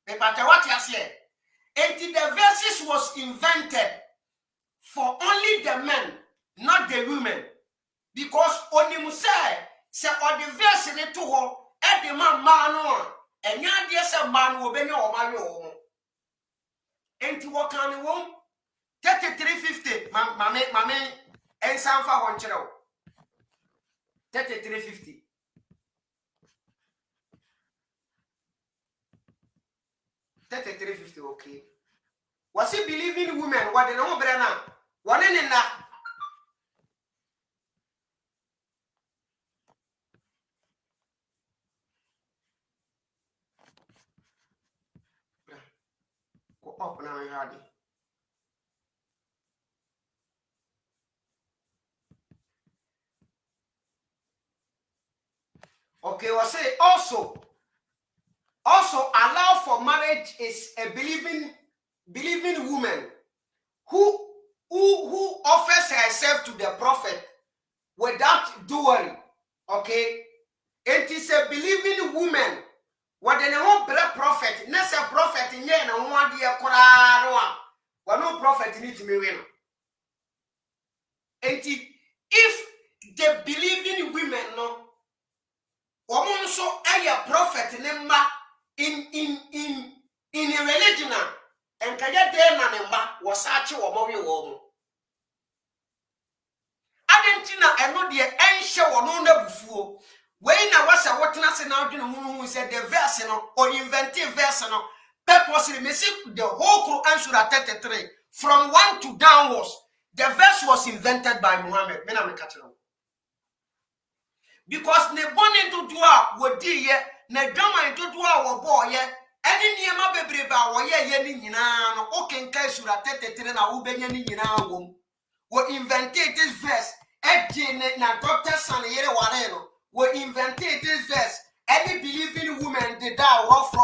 me pata what you say the verses was invented for only the men not the women because onim say all the verse ne to ho e de man no enya de say man wo benya o ma wo enti wakan wo 3350 mame ensanfa won kire wo 3350 3350 okay was he believing women what they no bre na wone ne na ko up na hadi okay we say also allow for marriage is a believing woman who offers herself to the prophet without dowry okay it is a believing woman what the no prophet na say prophet nye na ho ade ekora no a wa no prophet need to me win if the believing women no woman so a prophet nemba in a religion and kaya de na nemba wasachi wo adentina eno de enhye wo no na bufuo we na wasa wotena se na adwene hu said the verse no or inventive verse no purposely me see the whole Quran Surah 33 from 1 to downwards the verse was invented by Muhammad me na me catch no because ne bone dodo a wodi ye na dwama dodo a wo bo ye eni niema bebreba wo ye ni nyina no okenka Surah 33 na wo benya ni nyina wo invented this verse ejine na Dr. Saniyere ware no we invented this verse any believing woman did that rough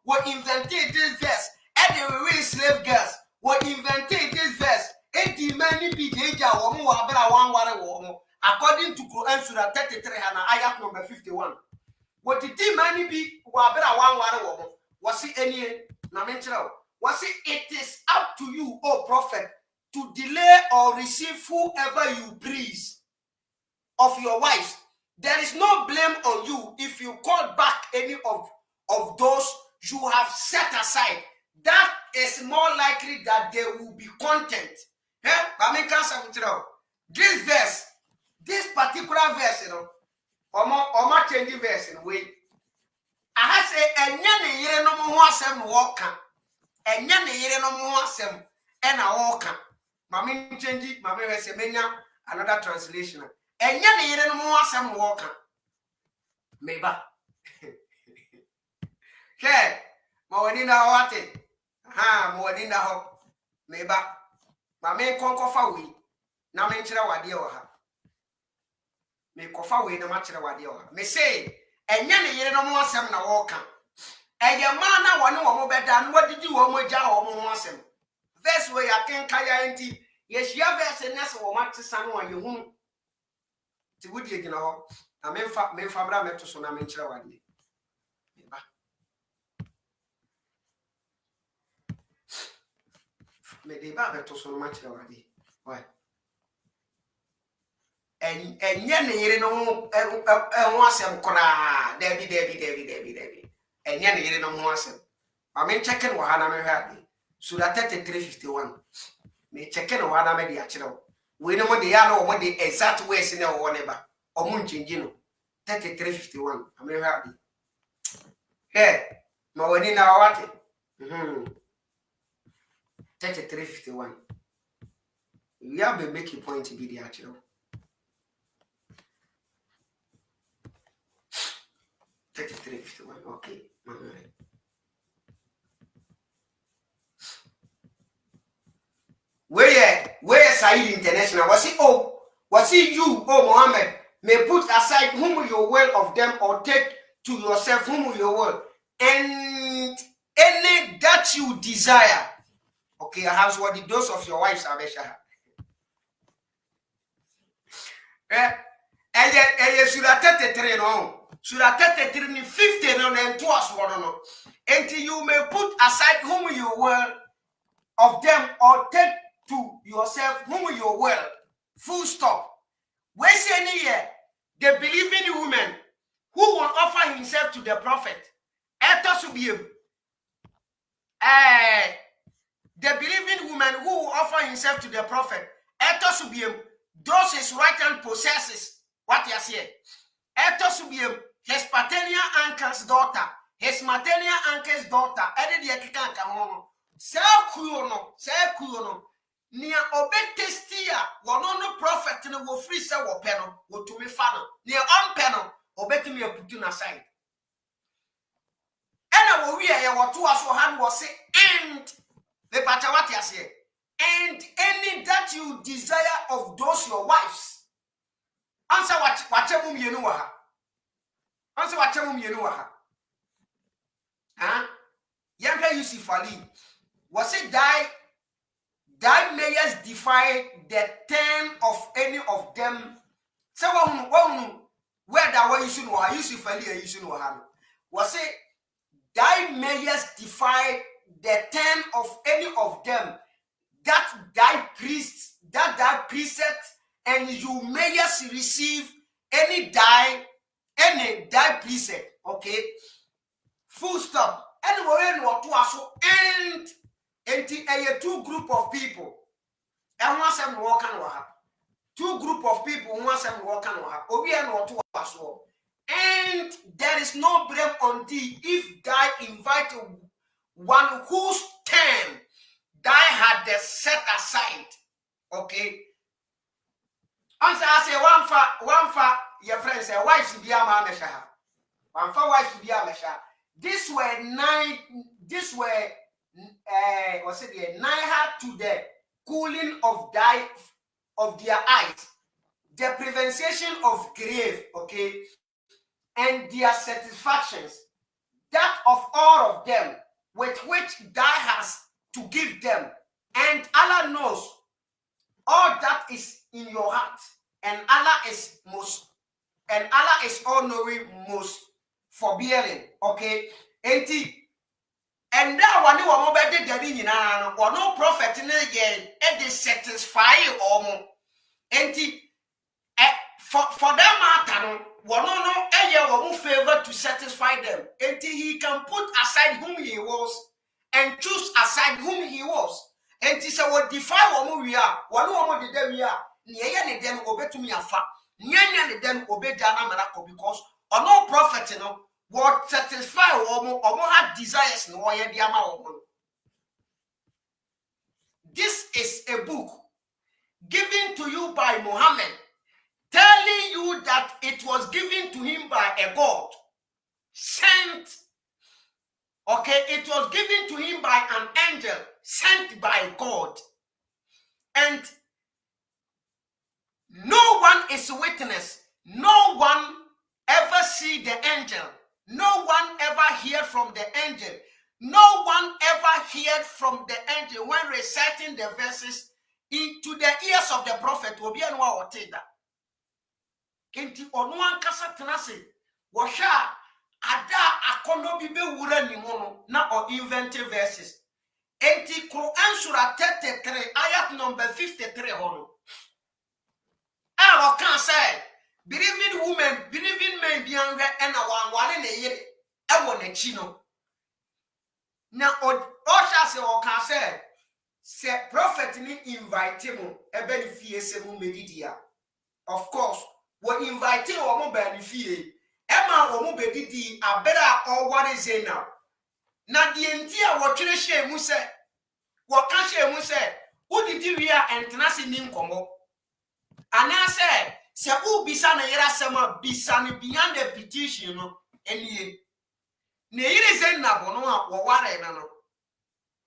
we invented this verse any we slave girls we invented this verse any many be danger wo mo wa bra wan ware wo according to Quran Surah 33 and ayat number 51 what did many be wa bra wan ware wo was it any na menchira was it is up to you O prophet to delay or receive whoever you please of your wives. There is no blame on you if you call back any of those you have set aside. that is more likely that they will be content. This verse, this particular verse, you know, or changing verse in a way. I say, and yan year no more some walker, and yan year no more some and a walker. Mammy changing, Mammy has a mania, another translation. And yan year no more some walker. Maybe. Okay, Moadina what it? Ha, Moadina hop. Maybe. Mammy conquer for we. Now, make sure what deal her. Me kofa we na machire wade o me say enya ne yere no mo asem na wo ka eye ma na wone wo mo beda no wadidi wo mo gya wo mo asem verse we ya kenka ya enti ye hia verse na se wo matesa no anye hu ti wudi egina ho na me fa bra meto so na me nchire wade me ba me de ba meto so no machire wade why and yen yere no asem kora Debbie and yen yere no asem I mean checking wahana me happy Surah 33:51 me checking wahana me dia chiro we no de ya no mo de exact ways na wo ne ba o mo nchinji no 33:51 I mean happy hey ma wani na wate 33:51 we have been making point to be the chiro 33:51. Okay. Where Said International? Was it you, Muhammad, may put aside whom you will of them or take to yourself whom you will, and any that you desire. Okay, I have what the dose of your wives are Abesha. And yet, Surah 33 no. Surah 33 50 no and 2 as one no. Until you may put aside whom you will of them or take to yourself whom you will. Full stop. We say here the believing woman who will offer himself to the prophet. The believing woman who will offer himself to the prophet. Those his right hand possesses. What you say? His paternal uncle's daughter, his maternal uncle's daughter, say kuyono, near obey testia, one on the prophet and will free say what penal, what to me funnel, near on penal, obey to me a put aside. And I will hear what to us hand was say, and the patawati say, and any that you desire of those your wives. Answer what you know. Answer what you know. Huh? Younger Yusuf Ali was it thy mayors defy the term of any of them. So where that way you should know Yusuf Ali you should know how was it thy mayors defy the term of any of them that thy priests that thy precept and you mayors receive any thy precept, okay? Full stop. Anyway, what to us and a two group of people. And once I'm walking two group of people, once I'm walking Obi and what to us. And there is no blame on thee if thy invite one whose term thy had set aside. Okay. Answer I say one for your friends say wife should be a mamesha. One for wife should be a mesha. This were what's it nigh to the cooling of their eyes, the prevention of grave, okay, and their satisfactions, that of all of them, with which thou hast to give them, and Allah knows all that is in your heart, and Allah is all knowing, most forbearing, okay? And that one you are better than you know, or no prophet in again, and they satisfy or more. And for that matter, one no favor to satisfy them, and he can put aside whom he was and choose aside whom he was. And he said, what define what we are, what no the day we are, near then obey to me afa, near then obey Jana Marako, because or no prophet, you know, what satisfy or more had desires no way the amount. This is a book given to you by Muhammad, telling you that it was given to him by a God sent. Okay, it was given to him by an angel sent by God. And no one is witness. No one ever see the angel. No one ever hear from the angel. No one ever heard from the angel when reciting the verses into the ears of the prophet. Kenti onuan kasa tenase washa ada akono bibe wura ni mono na o inventive verses. Enti Quran surah 33 ayat number 53 hono. I can say believing women, believing men bianga and a one ne yere e wona chino. Na Osha se o kan say prophet ni invite him e be ni fie se mu medidia. Of course, we invite him o mo be ni fie. Emma o mo be didi abera o ware ze now. Na die nti a wo twere hye mu se wo ka hye mu se udidi wi a entenase ni nkomo. Ana se u bisa na yera sema bisa ni beyond the petition no enie. Ne yire ze na bono a wo ware na no.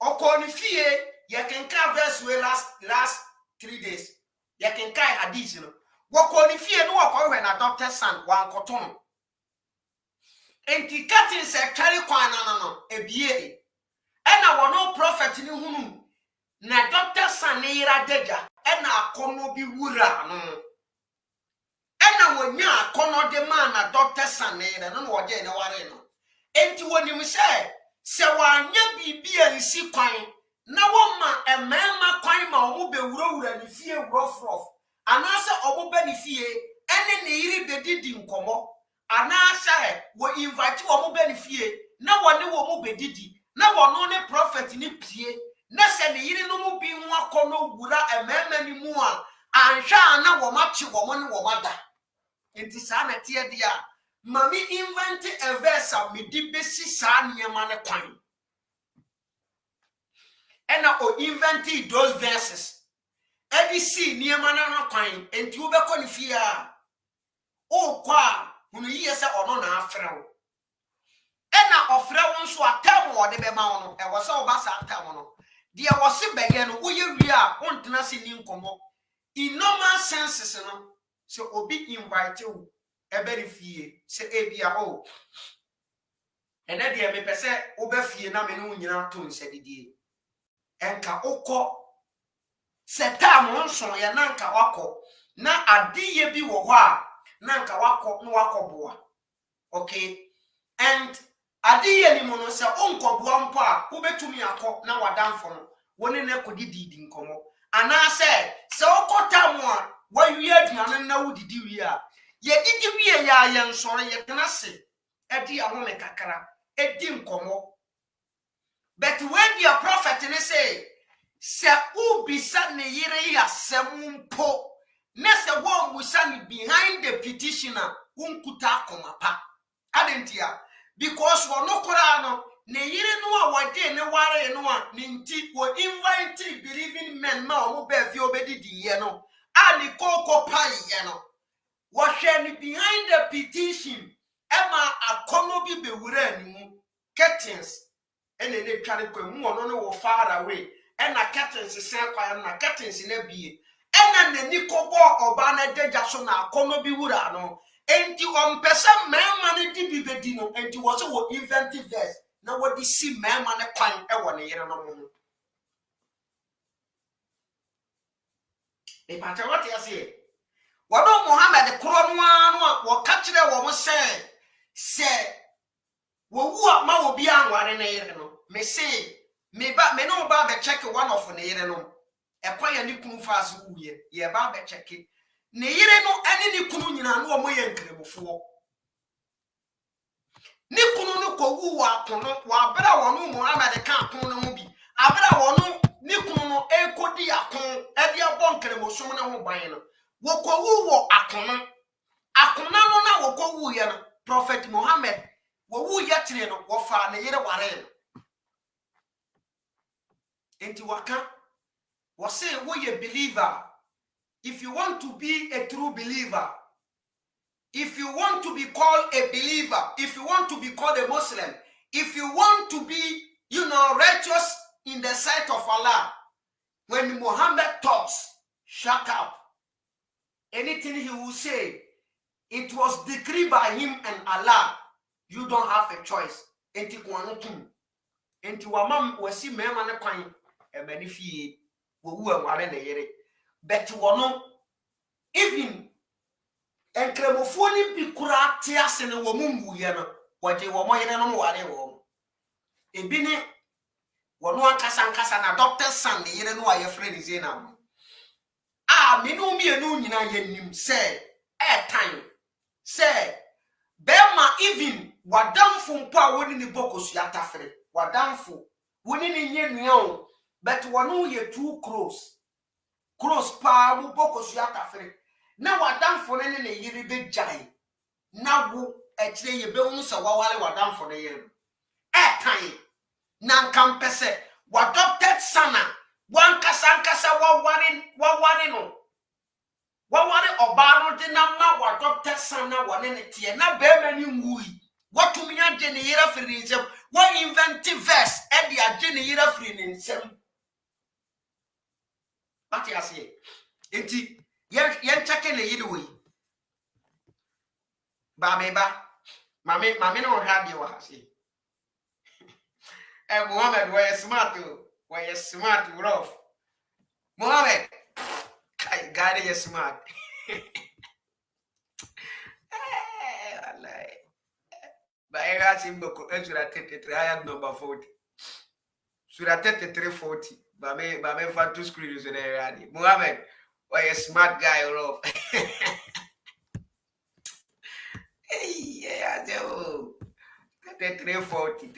Oko ni fie ye can can verse we last 3 days. Ye can kai hadith no. Wo ko ni fie no wo we na doctor san wan koton. Enti katin se carry kwan no ebie. Ena wo no prophet ni hunu na doctor san ni ira deja ena akono bi wura no. Ena wo nya akono de man na doctor san ni ira no wo je ne ware no. Enti woni mu se wanya bibia nsi kwan na wo ma emema kwan ma wo be wura ni fie rough anase obo be ni fie ene ne yiri bedidi nkomo anase wo invite wo be ni fie na wo ne wo be didi na wo no ne prophet ni pie na se ne yiri no mu bi nwa kono wura emema ni mu a anhwa na wo ma chi wo mo ne wo mada enti sa na tie dia mami invent a verse me di besi sa niema ne kwan. And o invent those verses. Every see niema na kwan enti wo be konfia. O kwa hunu yiye se ono na afrewo. Ena ofrewo nso atam wo de be ma ono. E wo se wo ba sa atam no. De wo se bege no wo ye wi a ontena se ni nkomo. In normal senses no so obi invite you eberi fie se ebia o ene de me pese oba fie na me no nyina to nsedidie enka okọ setam nso ya na nka wakọ na adiye bi wo ho a na nka wakọ no wakọboa. Okay, and adiye ni mo no se onkọboa mpo a obetumi akọ na wadamfo no woni na kodididi nkomo ana se okọta mo a wawie aduane na wodidi wi a ye didi wie ya ye nsore ye tenase edi ahome kakra edi nkomo. But when your prophet ne say se ubisa ne yire ya semumpo ne se wo musa ni behind the petitioner unkuta komapa adentia because wo no kora no ne yire no a wade ne ware no a ne nti wo invite believing men ma o be fi obedidi ye no ani koko pai ye no. What behind the petition, Emma akono bi be wura ni mu curtains ene ne tware kwa mu ono no wo far away ena curtains se kwa na curtains na bie ena ne ni kobo oba na deja so na akono bi wura no enti on pesa mema ne di bi bedi no enti wo so wo inventive verse na wo di si mema ne kwan e wo ne yere no mu e pata what you say. Wado Muhammad kuro no wo ka kire wo mo se wo wu ma wo bi anware na yere no me say me no ba be check one of na yere no e kwa ya ni kunu fast wuye ye ba be check na yere no ene ni kunu nyina no wo mo ye nkremofo ni kunu no kowu wa kono wa bra wonu Muhammad kan kono no bi abra wonu ni kunu no ekodi akon e dia bonkere mosom na ho ban no wo kowu wo akona no na wo kowu ye no Prophet Muhammad wo wu ye tire no wo fa ne yere ware no enti waka wo say wo ye believer. If you want to be a true believer, if you want to be called a believer, if you want to be called a Muslim, if you want to be, righteous in the sight of Allah, when Muhammad talks, shut up. Anything he will say, it was decreed by him and Allah. You don't have a choice. Enti kwanutum. Enti wamam wasi mema ne kwan emanifi wo wu amare na yere. But wono even enkramofoni bi kura te ase ne wo mumbu ye no wode wo moyere no ware wo ebi ne wono ankasa na doctor san ne yere no aye friend Zainab me no mi enu nyina ye nim say time say bema even wadamfo mpo a woni ni bokosu atafere wadamfo woni ni nye nuo but wono ye too close pa mu bokosu atafere na wadamfo ne ne yiri be jai na wo ekire ye be hu se wawale wadamfo ne yiri time na nkampese wadopted sana wankasa waware no waware obaro de na ma wadopted sana wone ne tie na be mani ngui watumi age ne yira firi nsem wa inventive verse e de age ne yira firi nsem Mati asiye. Enti yen chake ne yidi we. Ba mame no ha bi wa hasi. Muhammad we smart rough. Muhammad kai gari ye smart. Wallahi. Ba era simboko Surah 33 ayat number 40. Surah 33 40. Bame fan two screens in there. Muhammad, why a smart guy, Rob? Hey, yeah, 3340.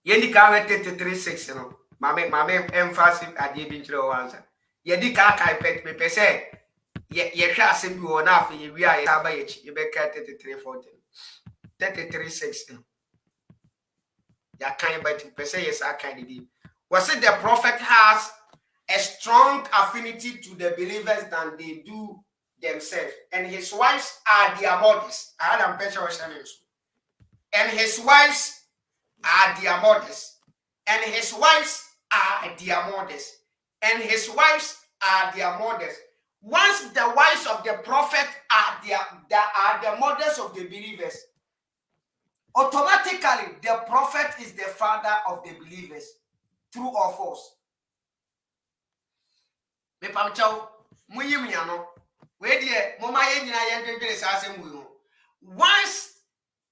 Yendi ka 33:6, you know. Mame emphasis at the intro answer. Yendi ka kai pet me pese. Ye sha se bi wona afi ye wi aye aba ye chi. Ye be ka 33:40. 33:6. Ya kind but per se yes I kind be. Was it the prophet has a strong affinity to the believers than they do themselves, and his wives are their mothers. I had a picture of and his wives are their mothers, and his wives are their mothers, and his wives are their mothers. Once the wives of the prophet are the mothers of the believers, automatically the prophet is the father of the believers, true or false. Me pamchao munyim yano we die mama ye nyina ye ndwedwere sa asem wu. Once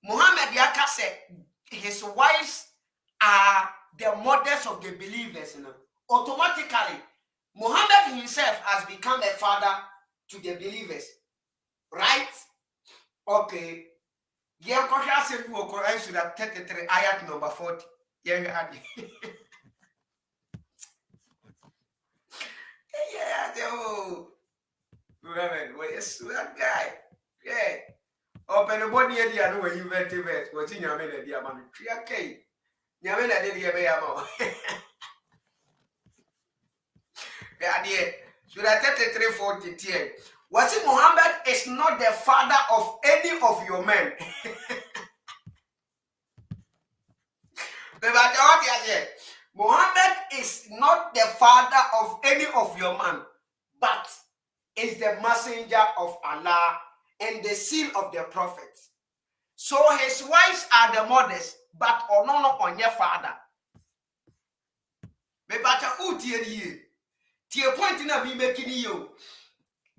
Muhammad yaka said his wives are the mothers of the believers, automatically Muhammad himself has become a father to the believers, right? Okay. Yeah, Koshia said you will answer that 33 ayat number 40. Yeah, you had it. Yeah, that guy. Yeah. Open the body area, no way you went to bed. What's in your minute, dear man? Okay. Yamina did you be yeah, dear. Should I 33:40 here? Was it Muhammad is not the father of any of your men? Muhammad is not the father of any of your men, but is the messenger of Allah and the seal of the prophet. So his wives are the mothers, but on your father. The point in a be making you.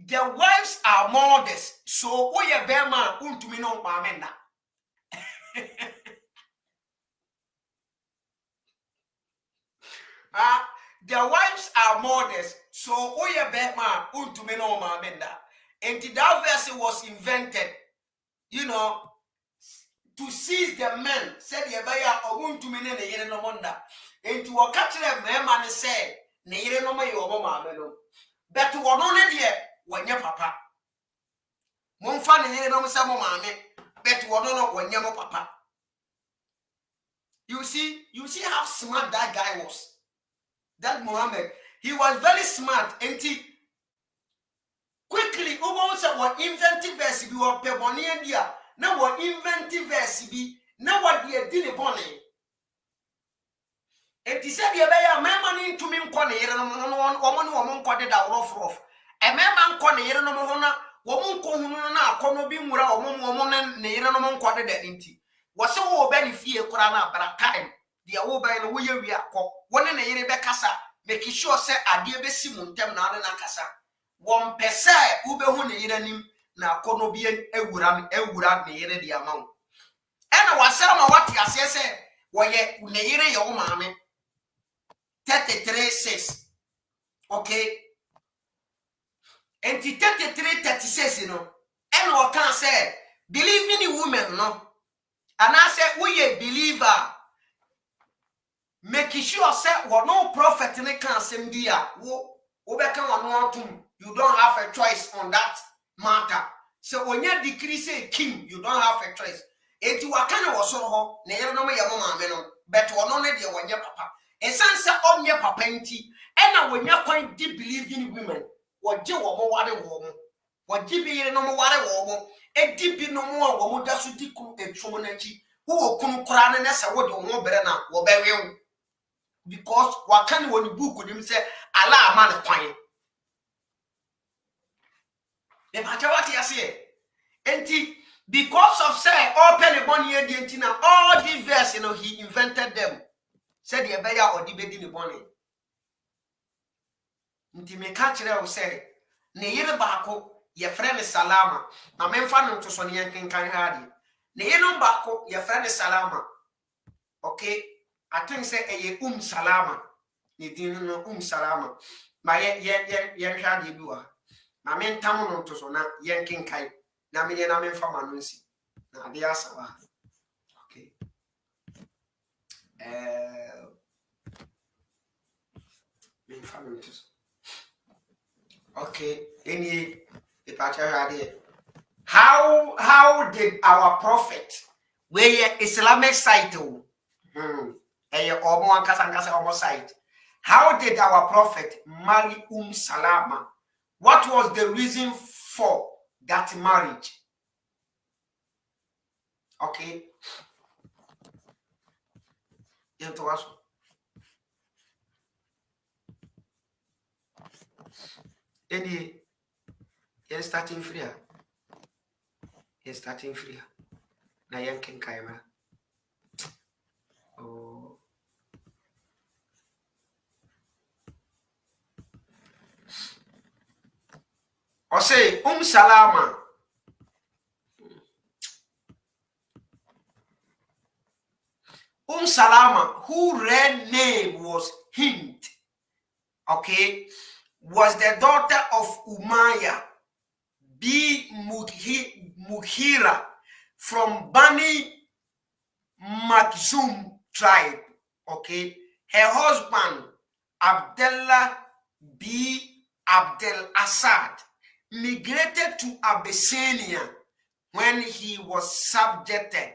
The wives are mothers, so we are bema untumi no mamena. The wives are mothers, so we are bema untumi no mamena. And that verse was invented, you know, to seize the men. Said Yabaya Obuntu Mene Yere no Monda. And to catch them, man said, Nere no may your mama. But to one only dear, when your papa. Monfan Yere no Samo Mame, but one on when your papa. You see how smart that guy was. That Muhammad, he was very smart, and he quickly almost what inventive verse be or peboni and dia. Now what inventive verse be, now what they did upon it. And he said, "You better man to me corner, woman called it a rough. A man corner, woman corner, be mura, woman, and Neranamon called it empty. Was so benefit Korana, but a time, the old by the way we are one in a Rebecca, making sure, say, I give a Simon Temna and Akasa. One per se, Ube Huni, now Konobian, Ewuram, the amount. And I was saying what you say, why yet, Neire, your mammy. 33:6. Okay. And the 33:36, you know. And what can say, believe in the woman, no. And I said, we a believer. Making sure say what no prophet in the cancer dear. You don't have a choice on that matter. So when you decrease a king, you don't have a choice. It you are kind of so near no your mama, but one only the one your papa. And sans on your papa, and when you're quite deep believing women, what you are more woman, what you be no more woman, a deep no more woman that's what you could a trumanity who will come crown and that's what you want better now, or bury because what can you book with him say, Allah man of pine. The matter what you say, and because of say, open a 1 year, the all these verses, you know, he invented them. Said the bear or debate in the morning. Intimate catcher will say, Neil Bako, your friend is Salama. My men found to Sonia King Hardy. Neil Bako, your friend is Salama. Okay, I think say a Salama. You didn't know Salama. My yen hardy bua. My men tamon to Sona, yanking kai. Namian Amen from Anunsi. Now the Asawa. Okay. Okay, any how did our prophet where Islamic site how did our prophet marry Salama? What was the reason for that marriage? Okay. Any you're starting free. You're starting free. Now yanking kaima. Oh. Or say Salama. Salama, whose real name was Hind, okay, was the daughter of Umayyah B. Mughira from Bani Makhzum tribe, okay. Her husband, Abdullah B. Abdel Assad, migrated to Abyssinia when he was subjected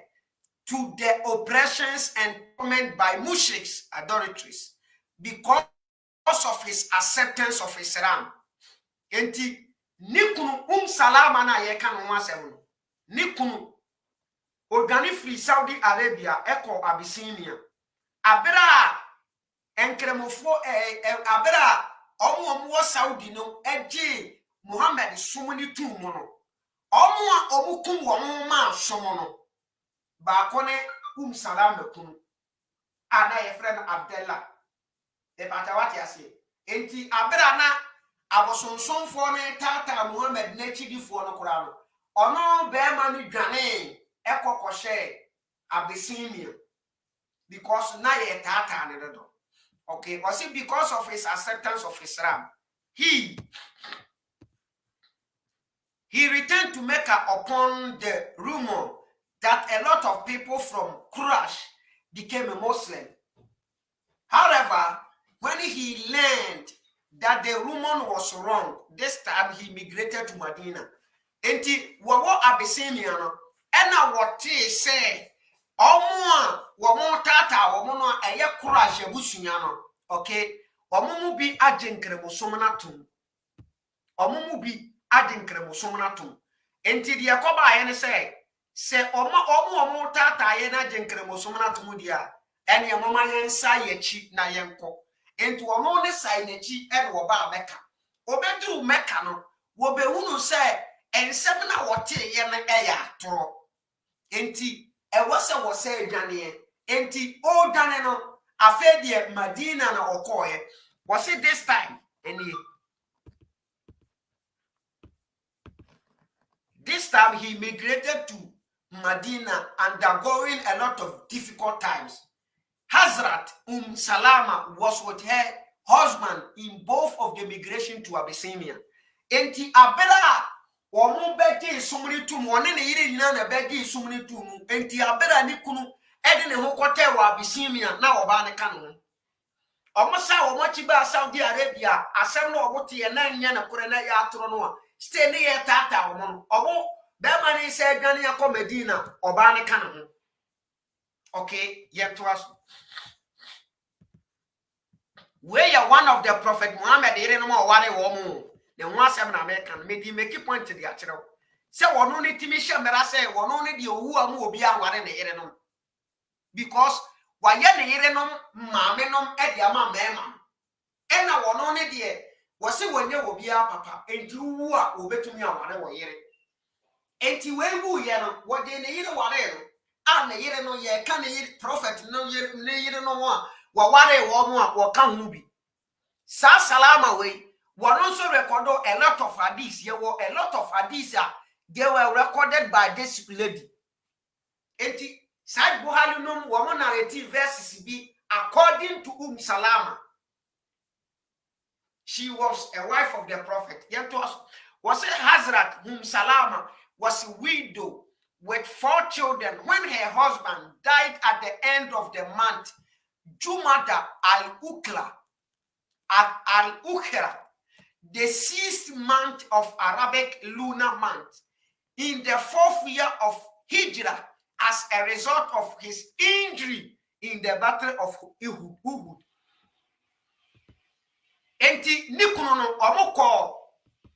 to the oppressions and torment by mushriks, idolatries, because of his acceptance of Islam. Enti nikunu Salama na yeka no wasem nikunu organi free Saudi Arabia eko Abyssinia abra enkremofo abra omo Saudi no eje Muhammad sumuni tumo no omo kum wo ma somo no ba kone Salama kunu ana ye friend Abdullah e bata what you say enti abra na abosonson for ne tata Muhammad na chidi for no kura no ono be ma ni dwane ekokoshe Abyssinia because na ye tata ne do. Okay, was it because of his acceptance of Islam? He he returned to Mecca upon the rumor that a lot of people from Quraysh became a Muslim. However, when he learned that the rumor was wrong, this time he migrated to Medina. Enti wawo Abyssinia no ena wote say omo womo tata womo no eye Quraysh abusunya no. Okay, omo mu bi ajenkrebosom na tum. Omo mu bi ajenkrebosom na tum. Enti de yakoba aye ne say omo tata ye na ajenkrebosom na tum dia ene mama yensa yechi na yenko. Enti omo ne sai nechi e wo ba Mecca. Obeduru Mecca no wo be hunu say ensem na wote ye ne eya toro. Enti e wo say dwane enti o dwane no afa de Medina na okoye. Was it this time? This time he migrated to Medina, undergoing a lot of difficult times. Hazrat Salama was with her husband in both of the migration to Abyssinia. Enti abela womu bedi sumri tumu one ne yire nyina na bedi sumri tumu enti abela ni kunu edi ne ho kote wa Abyssinia na oba ne kanu. Omosa omochi ba Saudi Arabia asem no obote ye na nya na kore na ya atoro no a stay ne ye tata omo obo be mani se adwane ya Medina oba ne kanu. Okay, yet was we are one of the Prophet Muhammad ere no ma ware wo mu ne ho asem na American medi make point de akere se wono ne timi shemera se wono ne de owu amu obi aware ne ere no because waye ne ere no maame no e de ama mema ena wono ne de wo se wonye obi a papa enti wu a obetumi aware wo yere enti we wu ye no wo de ne yere ware no a ne yere no ye ka ne yere prophet no yere ne yere no a waware wo mu a wo ka hu bi sa salama we one also recorded a lot of hadiths. There were a lot of hadiths. They were recorded by this lady. Enti Said Buhari num woman narrative verses be according to Salama. She was a wife of the Prophet. Yet was it Hazrat Salama was a widow with 4 children when her husband died at the end of the month Jumada al-Ukhra, the 6th month of Arabic lunar month, in the 4th year of Hijrah, as a result of his injury in the battle of Uhud. Enti nikuno no omoko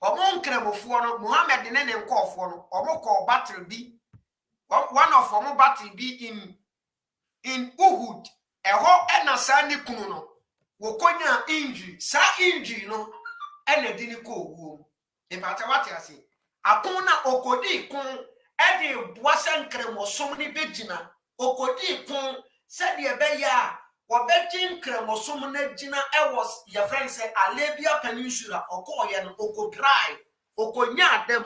omonkremofo no Muhammad ne ne nkofo no omoko battle bi one of omo battle bi in Uhud eho ena sa nikuno no wokonya injury sa injury no ena dini ko owo e bata wate ase akona okodi kun ede boasan kremosom ni begina okodi kun said ye be ya wobegin kremosom na gina e was your friend say Arabia Peninsula okoye no okodry okonya dem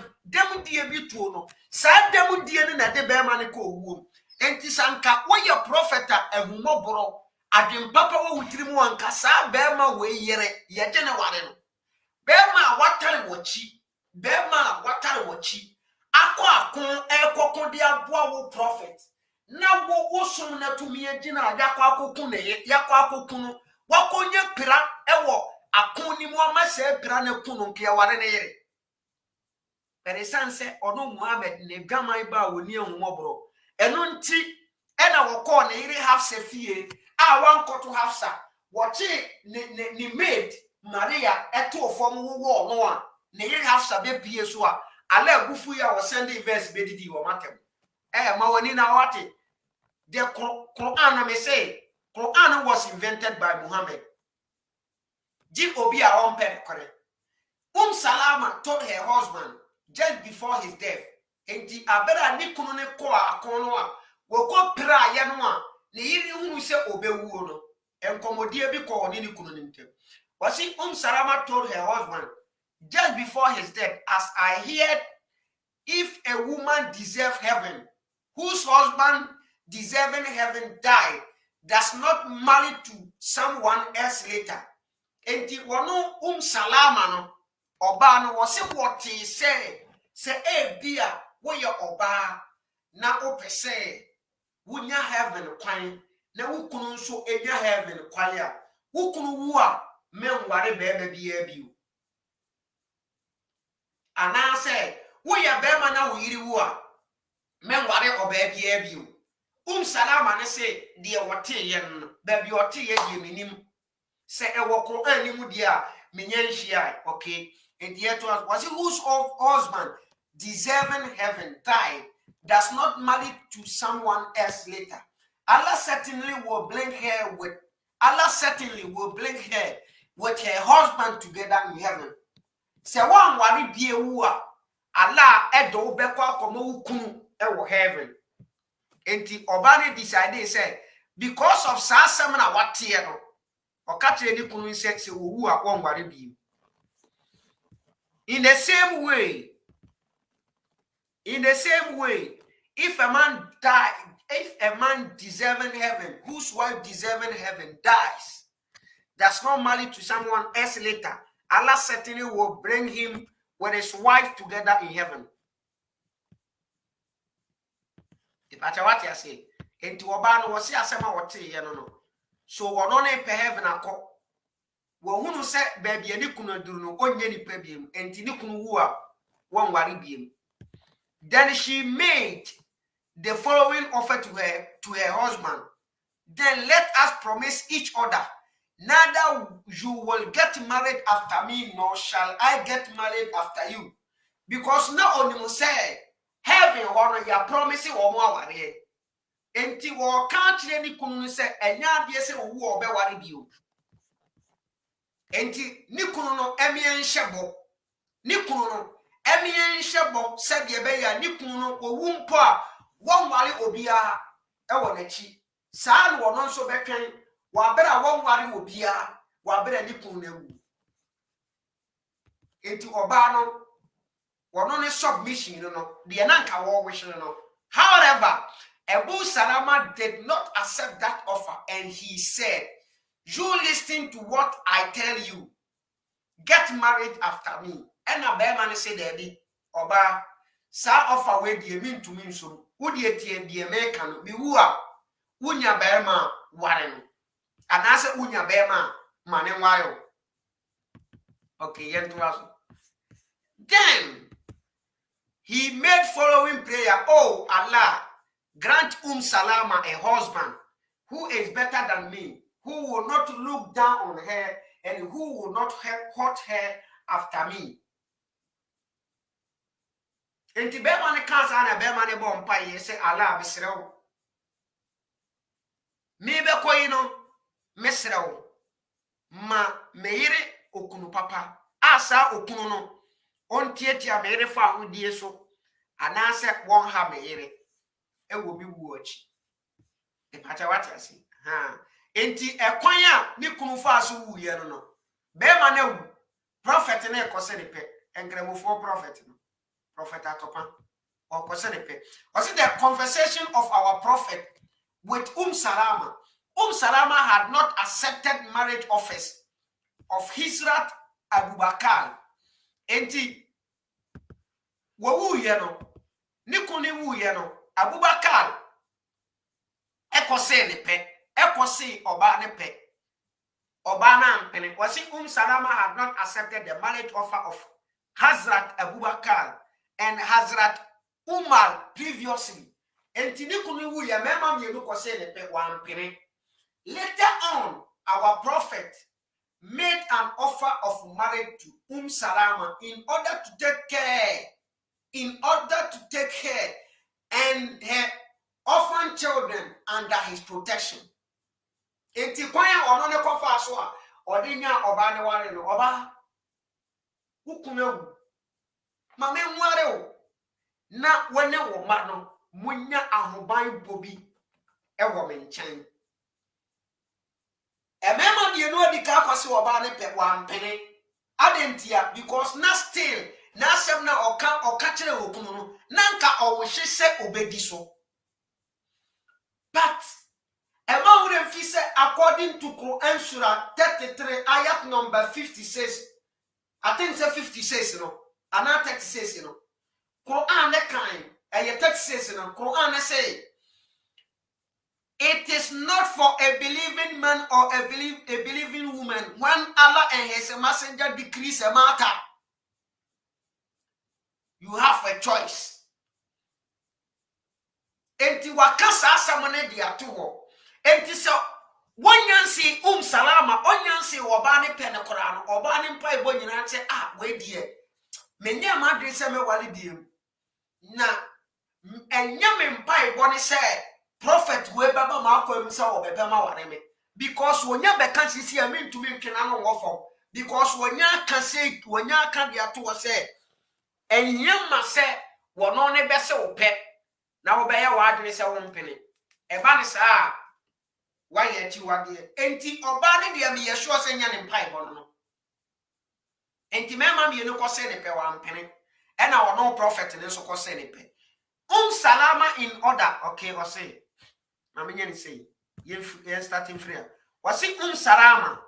die bi tuo no sa dem die ne na de be ma ne ko owo enti sanka wo ye prophet ehumoboro adem papa wo wutirimu anka sa be ma we yere ye de ne ware no be ma watare wachi akon ekokon de aboa wo prophet na wo sum na tumi agina yakwa akokun ne yakwa akokun wakonye pira ewo akon ni mu amase pira na kunu nke ware ne yere but esanse ono Muhammad ne gamai ba woni ehumobro eno nti ena woko ne yere Hafsa fie a wankoto Hafsa wochi ni maid Maria eto ofom wo no a ne yere Hafsa be bie so a ala gufu ya wo send verse be didi wo matem ma woni na wate the Quran may say Quran was invented by Muhammad. Jim Obia on pen correct. Salama told her husband just before his death, and the abera ni kuno ne ko akono a wo ko pra ya no a ne yiri hunu se obewu no enkomodie bi ko ni kuno ne ntem. Was it Salama told her husband just before his death, as I heard, if a woman deserves heaven, whose husband deserving heaven died, does not marry to someone else later. Enti wono Salama no oba no wose wote say se e bia wo ye oba na opese wunya heaven kwan na wukunu nso enya heaven kwan a wukunu wu a menware beba bia biu ana se wo ye bema na wo yiri wu a menware oba bia biu Salama ne se de wote ye no ba bi wote ye de minim se e wo Quran ni mu dia menya nhia okay and yet was he whose of husband deserving heaven died does not marry to someone else later. Allah certainly will bring her with her husband together in heaven. Se one wari bie wu a Allah edo beko akomo ukunu e wo heaven. Enti obane decide say because of sasem na watie no okatre ni kunu se wo a won wari bie. In the same way, if a man deserving heaven, whose wife deserving heaven dies, does not marry to someone else later, Allah certainly will bring him with his wife together in heaven. If I what you say, into Obano was here, some what no. So we're not in heaven. Who say baby any kuno duno onye ni pebiem enti ni kunu wu a won ware biem. Then she made the following offer to her husband. Then let us promise each other, neither you will get married after me, nor shall I get married after you. Because not only must say heaven honor your promise or more ware. Enti wo can't any kunu say enya de say wu obe ware bio. Enti nikunu no emien hyebo said ye be ya nikunu no owumpo a won ware obia e wo nachi saa no no nso betwen wa bere won ware obia wa bere nikunu na wu enti oba no wono ne submission no de na nka wo wish no. However, Abu Salama did not accept that offer and he said, you listen to what I tell you. Get married after me. And a bear man say, Daddy, Oba, sa offer where do you mean to me so? Would ye be American? Be woo up. Unya bear man, Warren. And I said, Unya bear man, man and wild. Okay, yen to us. Then he made following prayer. Oh Allah, grant Salama a husband who is better than me, who will not look down on her and who will not hurt her after me. And the Beman can't and a Beman bomb say Allah Bisrael. Maybe Coino, Mesrao. Ma meire okunu papa. Asa okuno. On tietia mere fa udie so. Anase won ha meire. E will be watch. E pacha what I see. Enti ekwanya ni kunu fa so wu ye no be ma na wu prophet na ekose ne pe engremofo prophet no prophet atopa o kose ne pe o see the conversation of our prophet with Salama. Salama had not accepted marriage offers of Hizrat Abu Bakr. Enti wo wu ye no ni kunu wu ye no Abu Bakr ekose ne pe Ekosi oba ne pe. Oba na mpene. Wasi Salama had not accepted the marriage offer of Hazrat Abu Bakr and Hazrat Umar previously. Enti ni kunu wu ya mema mienu kose ne pe wa mpene. Later on, our prophet made an offer of marriage to Salama in order to take care and her orphan children under his protection. Enti kwanya ono ne kofa so a odinya oba ne ware no oba ukumewu mame nware o na wone wo ma no munya ahoban bobi e wo menchen emema die no adika kwase oba ne pe wa mpene adentia because na still na asem na oka kire okunu no na nka owohye se obedi so. But according to Quran Surah 33, ayat number 50 says, I think it's 50 says, you know, and not 30 says, you know, Quran ne kind. A text says in Quran say, it is not for a believing man or a believing woman when Allah and His Messenger decrees a matter. You have a choice. Enti wakasa samone dia to. Enti so wanyansi salama onyansi obane pene Quran obane mpa ebo nyina che we die. Menye amadre se me wale diem. Na enya me mpa ebo ne se prophet we baba ma akwam se obepema ware me because wonya be kan sisi am ntumi ntwena no wofo because wonya ka say wonya ka dia to se enyama se wono ne be se ope na wo be ya wadwene se wo mpene e ba ne saa wa ye ti wade enti oba ne dia me ye sure se nya ne mpa ebo no enti mema me no ko se ne pe wa mpene e na wono prophet ne so ko se ne pe salama in order okay o say Mamanya say, yen starting free. Was it Salama?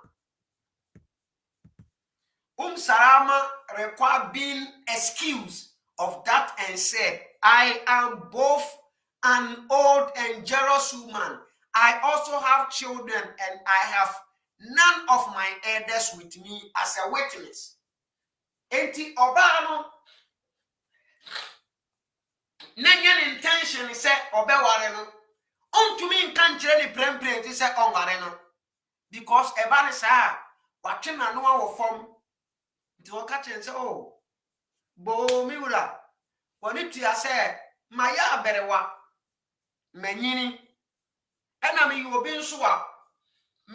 Salama require being excused of that and said, I am both an old and jealous woman. I also have children and I have none of my elders with me as a witness. Enti obano nenyen intention is said obeware to me can't really prem to say on arena because a ban is watching a no form to catch and say, oh, bo miura. When it say, Maya berewa, menini, and I mean, you will be so up,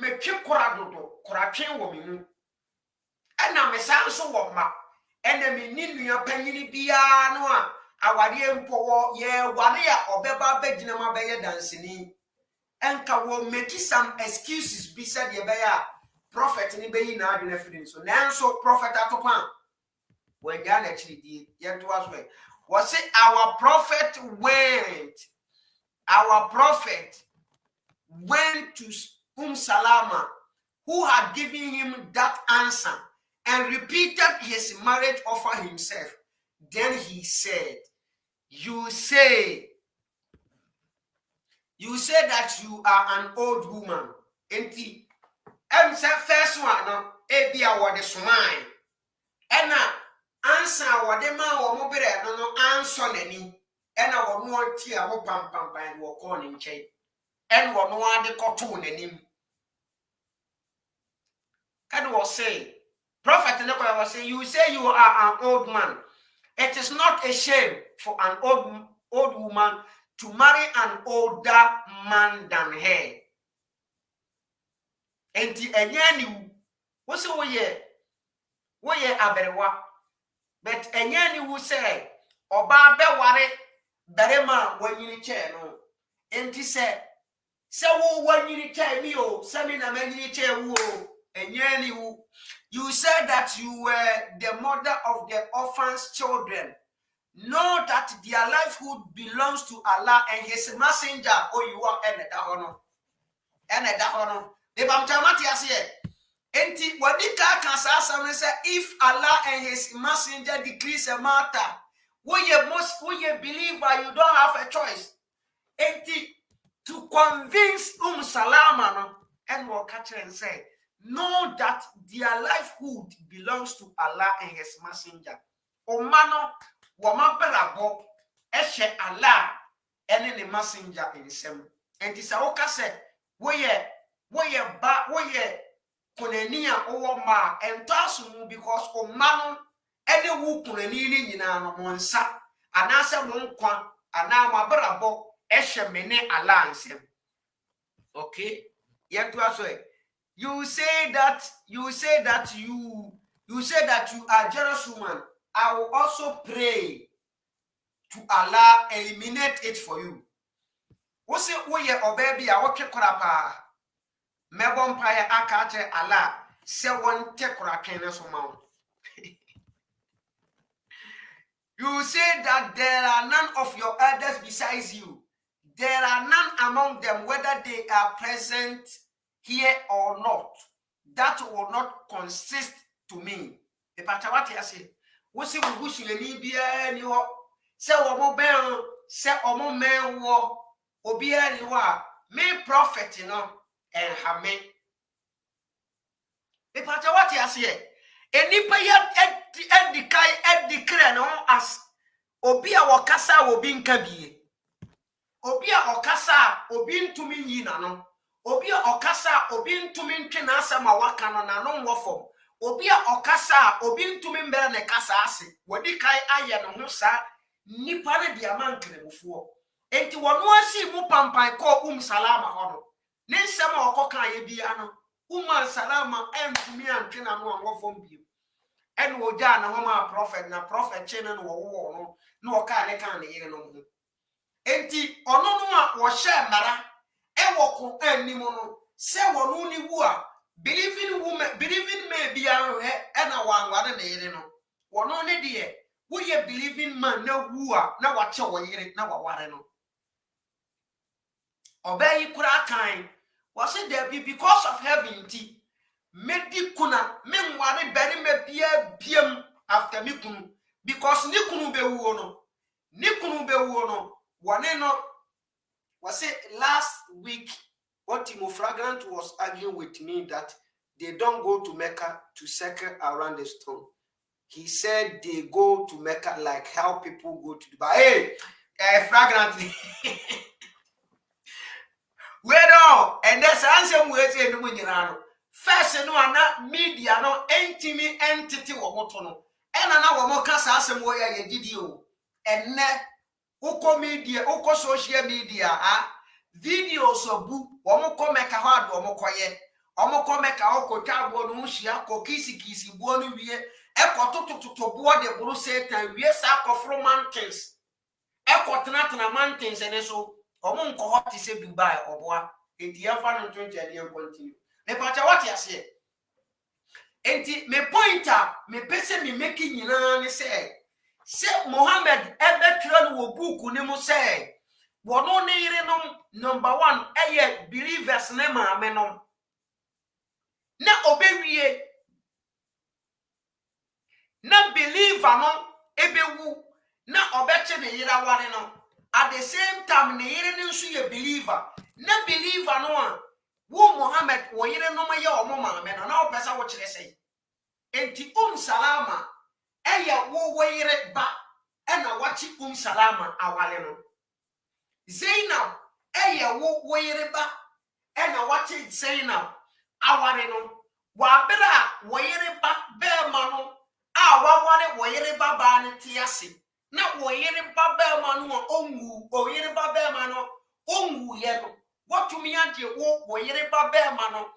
make you corado, corachin woman, and I'm a sound so of ma, and I mean, need me a penny be no. Awari mpo ye waria obeba bedina ma beye dancing enka wo make some excuses be said ye beya prophet ni beyi na adwena fidin so nanso prophet atopan we gan actually di ye to as well was say our prophet went to Salama who had given him that answer and repeated his marriage offer himself. Then he said, you say that you are an old woman. Enti say first one no ebia wo de somai. Ena answer wo de ma wo mo bere no answer nani. Ena wo no ti a wo pam wo ko ni nchen. En wo no ade koto nanim. And was say prophet Nekoya was saying, you say you are an old man. It is not a shame for an old woman to marry an older man than her. And the enyani what's we aberewa. But enyani who say oba be ware berema wanyini che no. Enti se wo wanyini che mi o se mi na manyini che wo enyani who. You said that you were the mother of the orphans' children. Know that their livelihood belongs to Allah and His Messenger. Oh, you are The Bamtamati as here. Enti wadika kansa say if Allah and His Messenger decrees a matter, we believer, you don't have a choice. Enti to convince Salama and will catch her and say, know that their livelihood belongs to Allah and His Messenger. Omano wamapelabo eshe Allah and the Messenger in sem. And this awoka said, woye kunenia owo ma entasu because omano any wu kuneni nyina no monsa anase monkwa ana mabrabo eshe mene Allah nsem. Okay, yet was way. You say that you are jealous woman. I will also pray to Allah eliminate it for you. What's it we or baby? I walk korapa. Mebompire akache Allah. Se one take korakene. You say that there are none of your elders besides you. There are none among them, whether they are present here or not, that will not consist to me. The Patawati say, "What's it? se omo ben se omo men wo obi ani wa me prophet no en ha me pata what you say enipa ya edicare no as obi a wakasa obi nka bie obi a okasa obi ntumi nyina no obi a okasa obi ntumi ntwe na asama waka no na no nwofom obi a okasa obi ntumi mbere ne kasa ase wodi kai aye no ho sa nipa ne dia mankremfo enti wono asi mu pampan ko salama hono ne nsem a okoka ye bia no salama entumi antwe na no nwofom bia en wo ja na ho ma prophet na prophet chene no wo no no oka ne kan ne yire no ho enti ono no a wo hye mara e wo ko animu no se wono ni wu a believing me bia no he e na wanware ne yire no wono ne de wo ye believing man na wu a na wa che wo yire na wa ware no obey kura kan was it there be because of heaven ti medi kuna me nware beri me bia biam after me kunu because ni kunu be wu no one no was it last week what Timo Fragrant was arguing with me that they don't go to Mecca to circle around the stone. He said they go to Mecca like how people go to Dubai. Hey, Fragrant. Well, and that's answer we say no nyina. First no ana media no entimi entity wo moto no. E na wo mo kasa asem wo ya yedidi o. Enne uko media, uko social media videos obu wo mo ko meka ho ado wo mo koye. Wo mo ko meka ho ko twabo no hia ko kisi buo no wie. E ko tototo buo de buru Satan wie sa ko from mountains. E ko tena mountains ene so omo nko hot se Dubai oboa enti afa no 20 ade continue me pacha what you say enti me pointer me pese me making nyina ne say Muhammad ebe tira no wo book ne mo say wono ne yire no number 1 eye believers ne ma me no na obewie na believer no ebewu na obeche ne yira ware no at the same time ne yire ne nso ye believer na believer no a wo Muhammad wo yire no ma ye omo ma me no na opesa wo kire sei enti salama eya wo yire ba e na wachi salama awale no Zainab eya wo yire ba e na wachi Zainab awale no wa bra wo yire ba be ma no a wa ware wo yire ba ba ne tiase na wo yire ba be ma no onwu wo yire ba be ma no onwu ye no what to me ante wo yire ba be ma no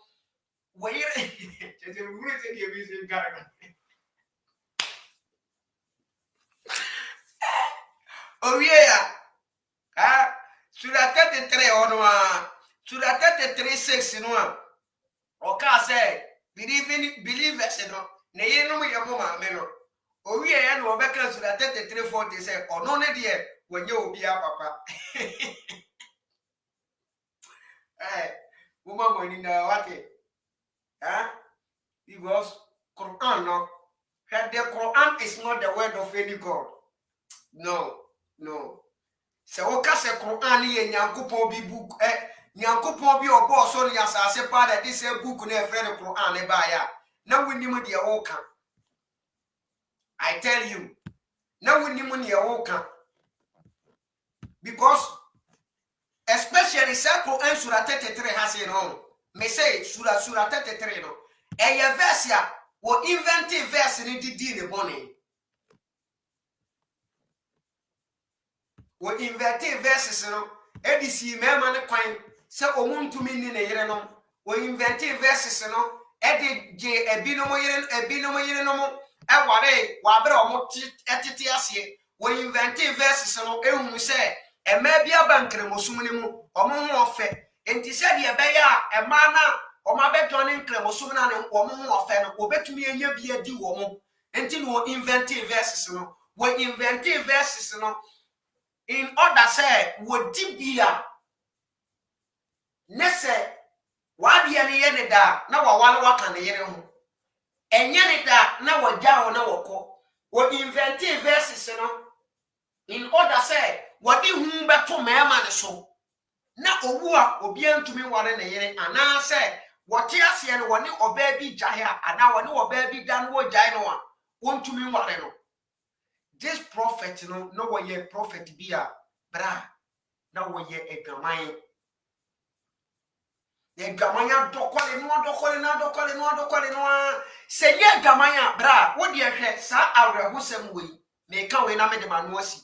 wo yire tete wure se die bi se ngara owie ya sura 33 ono a sura 33:6 no a oka say believers no ne yire no ye mo ma me no owie ya no obeka sura 33:40 say ono ne de wonye obi a papa woman money na wake because Quran no the Quran is not the word of any God no se woka se Quran ye nyankopon bi book nyankopon bi obo so ya sase pa that this book na e friend Quran e ba ya na wonimu de woka I tell you na wonimu ne woka because especially Sako en sura 33 has no me say sura 33 no e verse ya wo invent verse ni di ne boni wo invent verses no edisi mema ne kwan se omuntumi ni ne yire no wo invent verses no edi je ebinom yire no mo e ware wa bere omo etete ase wo invent verses no ehunu se ema bia bankremosum ni mu omo ho ofe enti se de be ya ema na oma be join nkremosum na ne omo ho ofe no obetumi enya bia di wo mo enti no invent verses no wo invent verses no in order say wo di bia ne se wa bia ne ye ne da na wa wale waka ne yere ho enye ne da na wa jawo na wo ko wo invent verses no in order say what the whom beto mema ne so na owu a obi antumi ware ne yere ana say what ase ne woni oba bi gyae a ana woni oba bi dan wo gyae no a wontumi ware no. This prophet no wo ye prophet bi a bra na wo ye egaman. Egamanya dokole no se ye gamanya bra wo de hwe sa awrehosem we me ka we na me de manu asi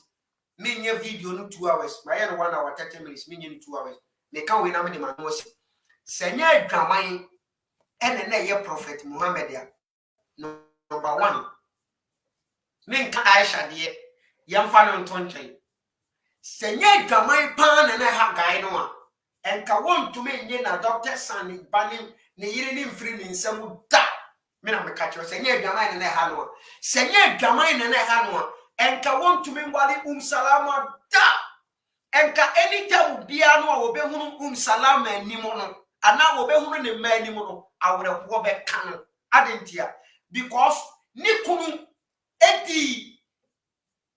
me nya video no 2 hours my ye no 1 hour 30 minutes me nya 2 hours me ka we na me de manu asi se nya gaman ene na ye prophet Muhammad ya number 1 me nka Aisha de yamfa no ntonchen se nya gaman pa na ha gai no a enka want to me nye na doctor san banim ne yire ni mfiri ni nsam da me na me ka kire se nye adwaman ne ha no se nye adwaman ne ha no enka want to me wali salama da enka anytime bia no a obehunu salama animo no ana obehunu ne ma animo no awre wo be kan adentia because ni kunu edi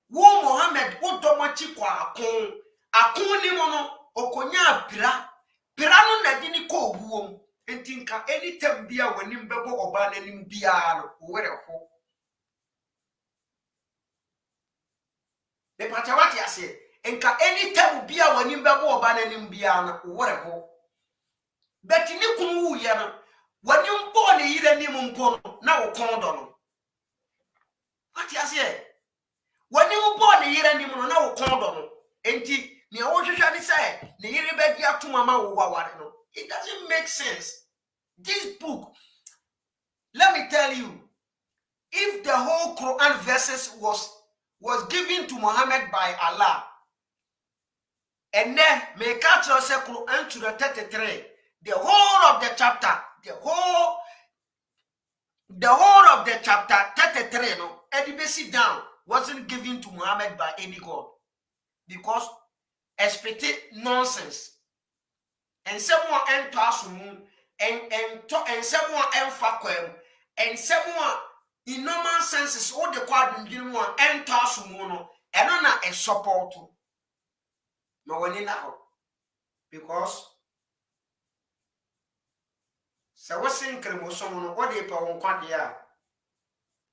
wo Muhammad wo domachi kwa akon ni mo no okonya pira no na di ni ko buom entinka anytime bia wani mbebo oba na nim bia no were ho le patawati ase enka anytime bia wani mbebo oba na nim bia no were ho beti ni kunu ye no wani mpo ne yire nim mpo no na wo kondo no ati ase wani mpo ne yire nim no na wo kondo no enti ni owohwehwade say ne yire ba dia to mama wo waware no. It doesn't make sense. This book, let me tell you, if the whole Quran verses was given to Muhammad by Allah, and then make catch us Quran to the 33, the whole of the chapter, the whole of the chapter 33, no, edibesi down wasn't given to Muhammad by any God, because expected nonsense. And someone enter assume and someone enfakwem and someone in normal senses all the quad in one enter assume no and on a support no one in now because so what's in cremosomo what they put on quadia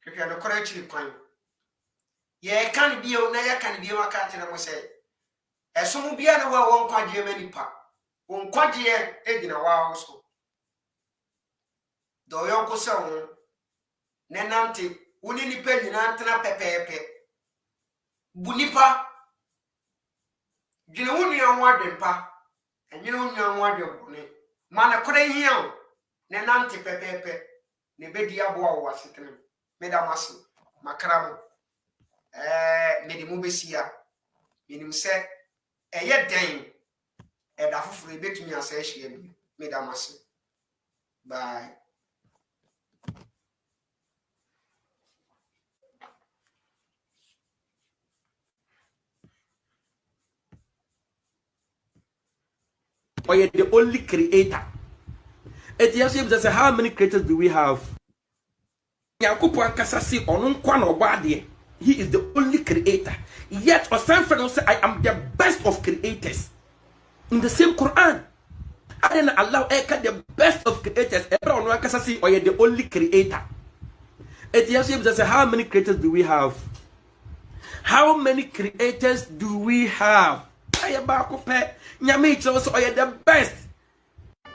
can the correct coin ye can be on ya can be a cat and say as some be an one quadia many pack. Unkwadie edina wa so do yonko se won nenante woni nipa nyina ntena pepepe bunipa gine woni anwa dempa enyine woni anwa dempo mana kore hian nenante pepepe ne bedi abo awo asetene medamase makram medimu besia minim se eye den and I fully bet me as she made a massive. Bye. Or you're the only creator. It just says how many creators do we have? He is the only creator. Yet, Osanfreno said, I am the best of creators. In the same Quran, I didn't allow the best of creators. Everyone can say, "Oh, you're the only creator." It just says, how many creators do we have? How many creators do we have? I am the best.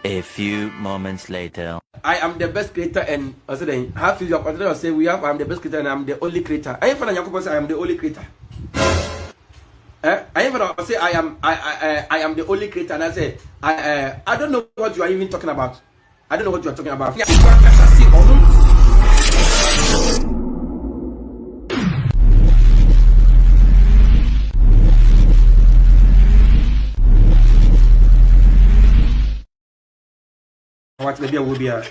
A few moments later. I am the best creator, and I said, half is your say we have. I am the best creator, and I am the only creator. I am the only creator. I even say I am the only creator, and I say I don't know what you are even talking about. I don't know what you are talking about. What maybe I will be a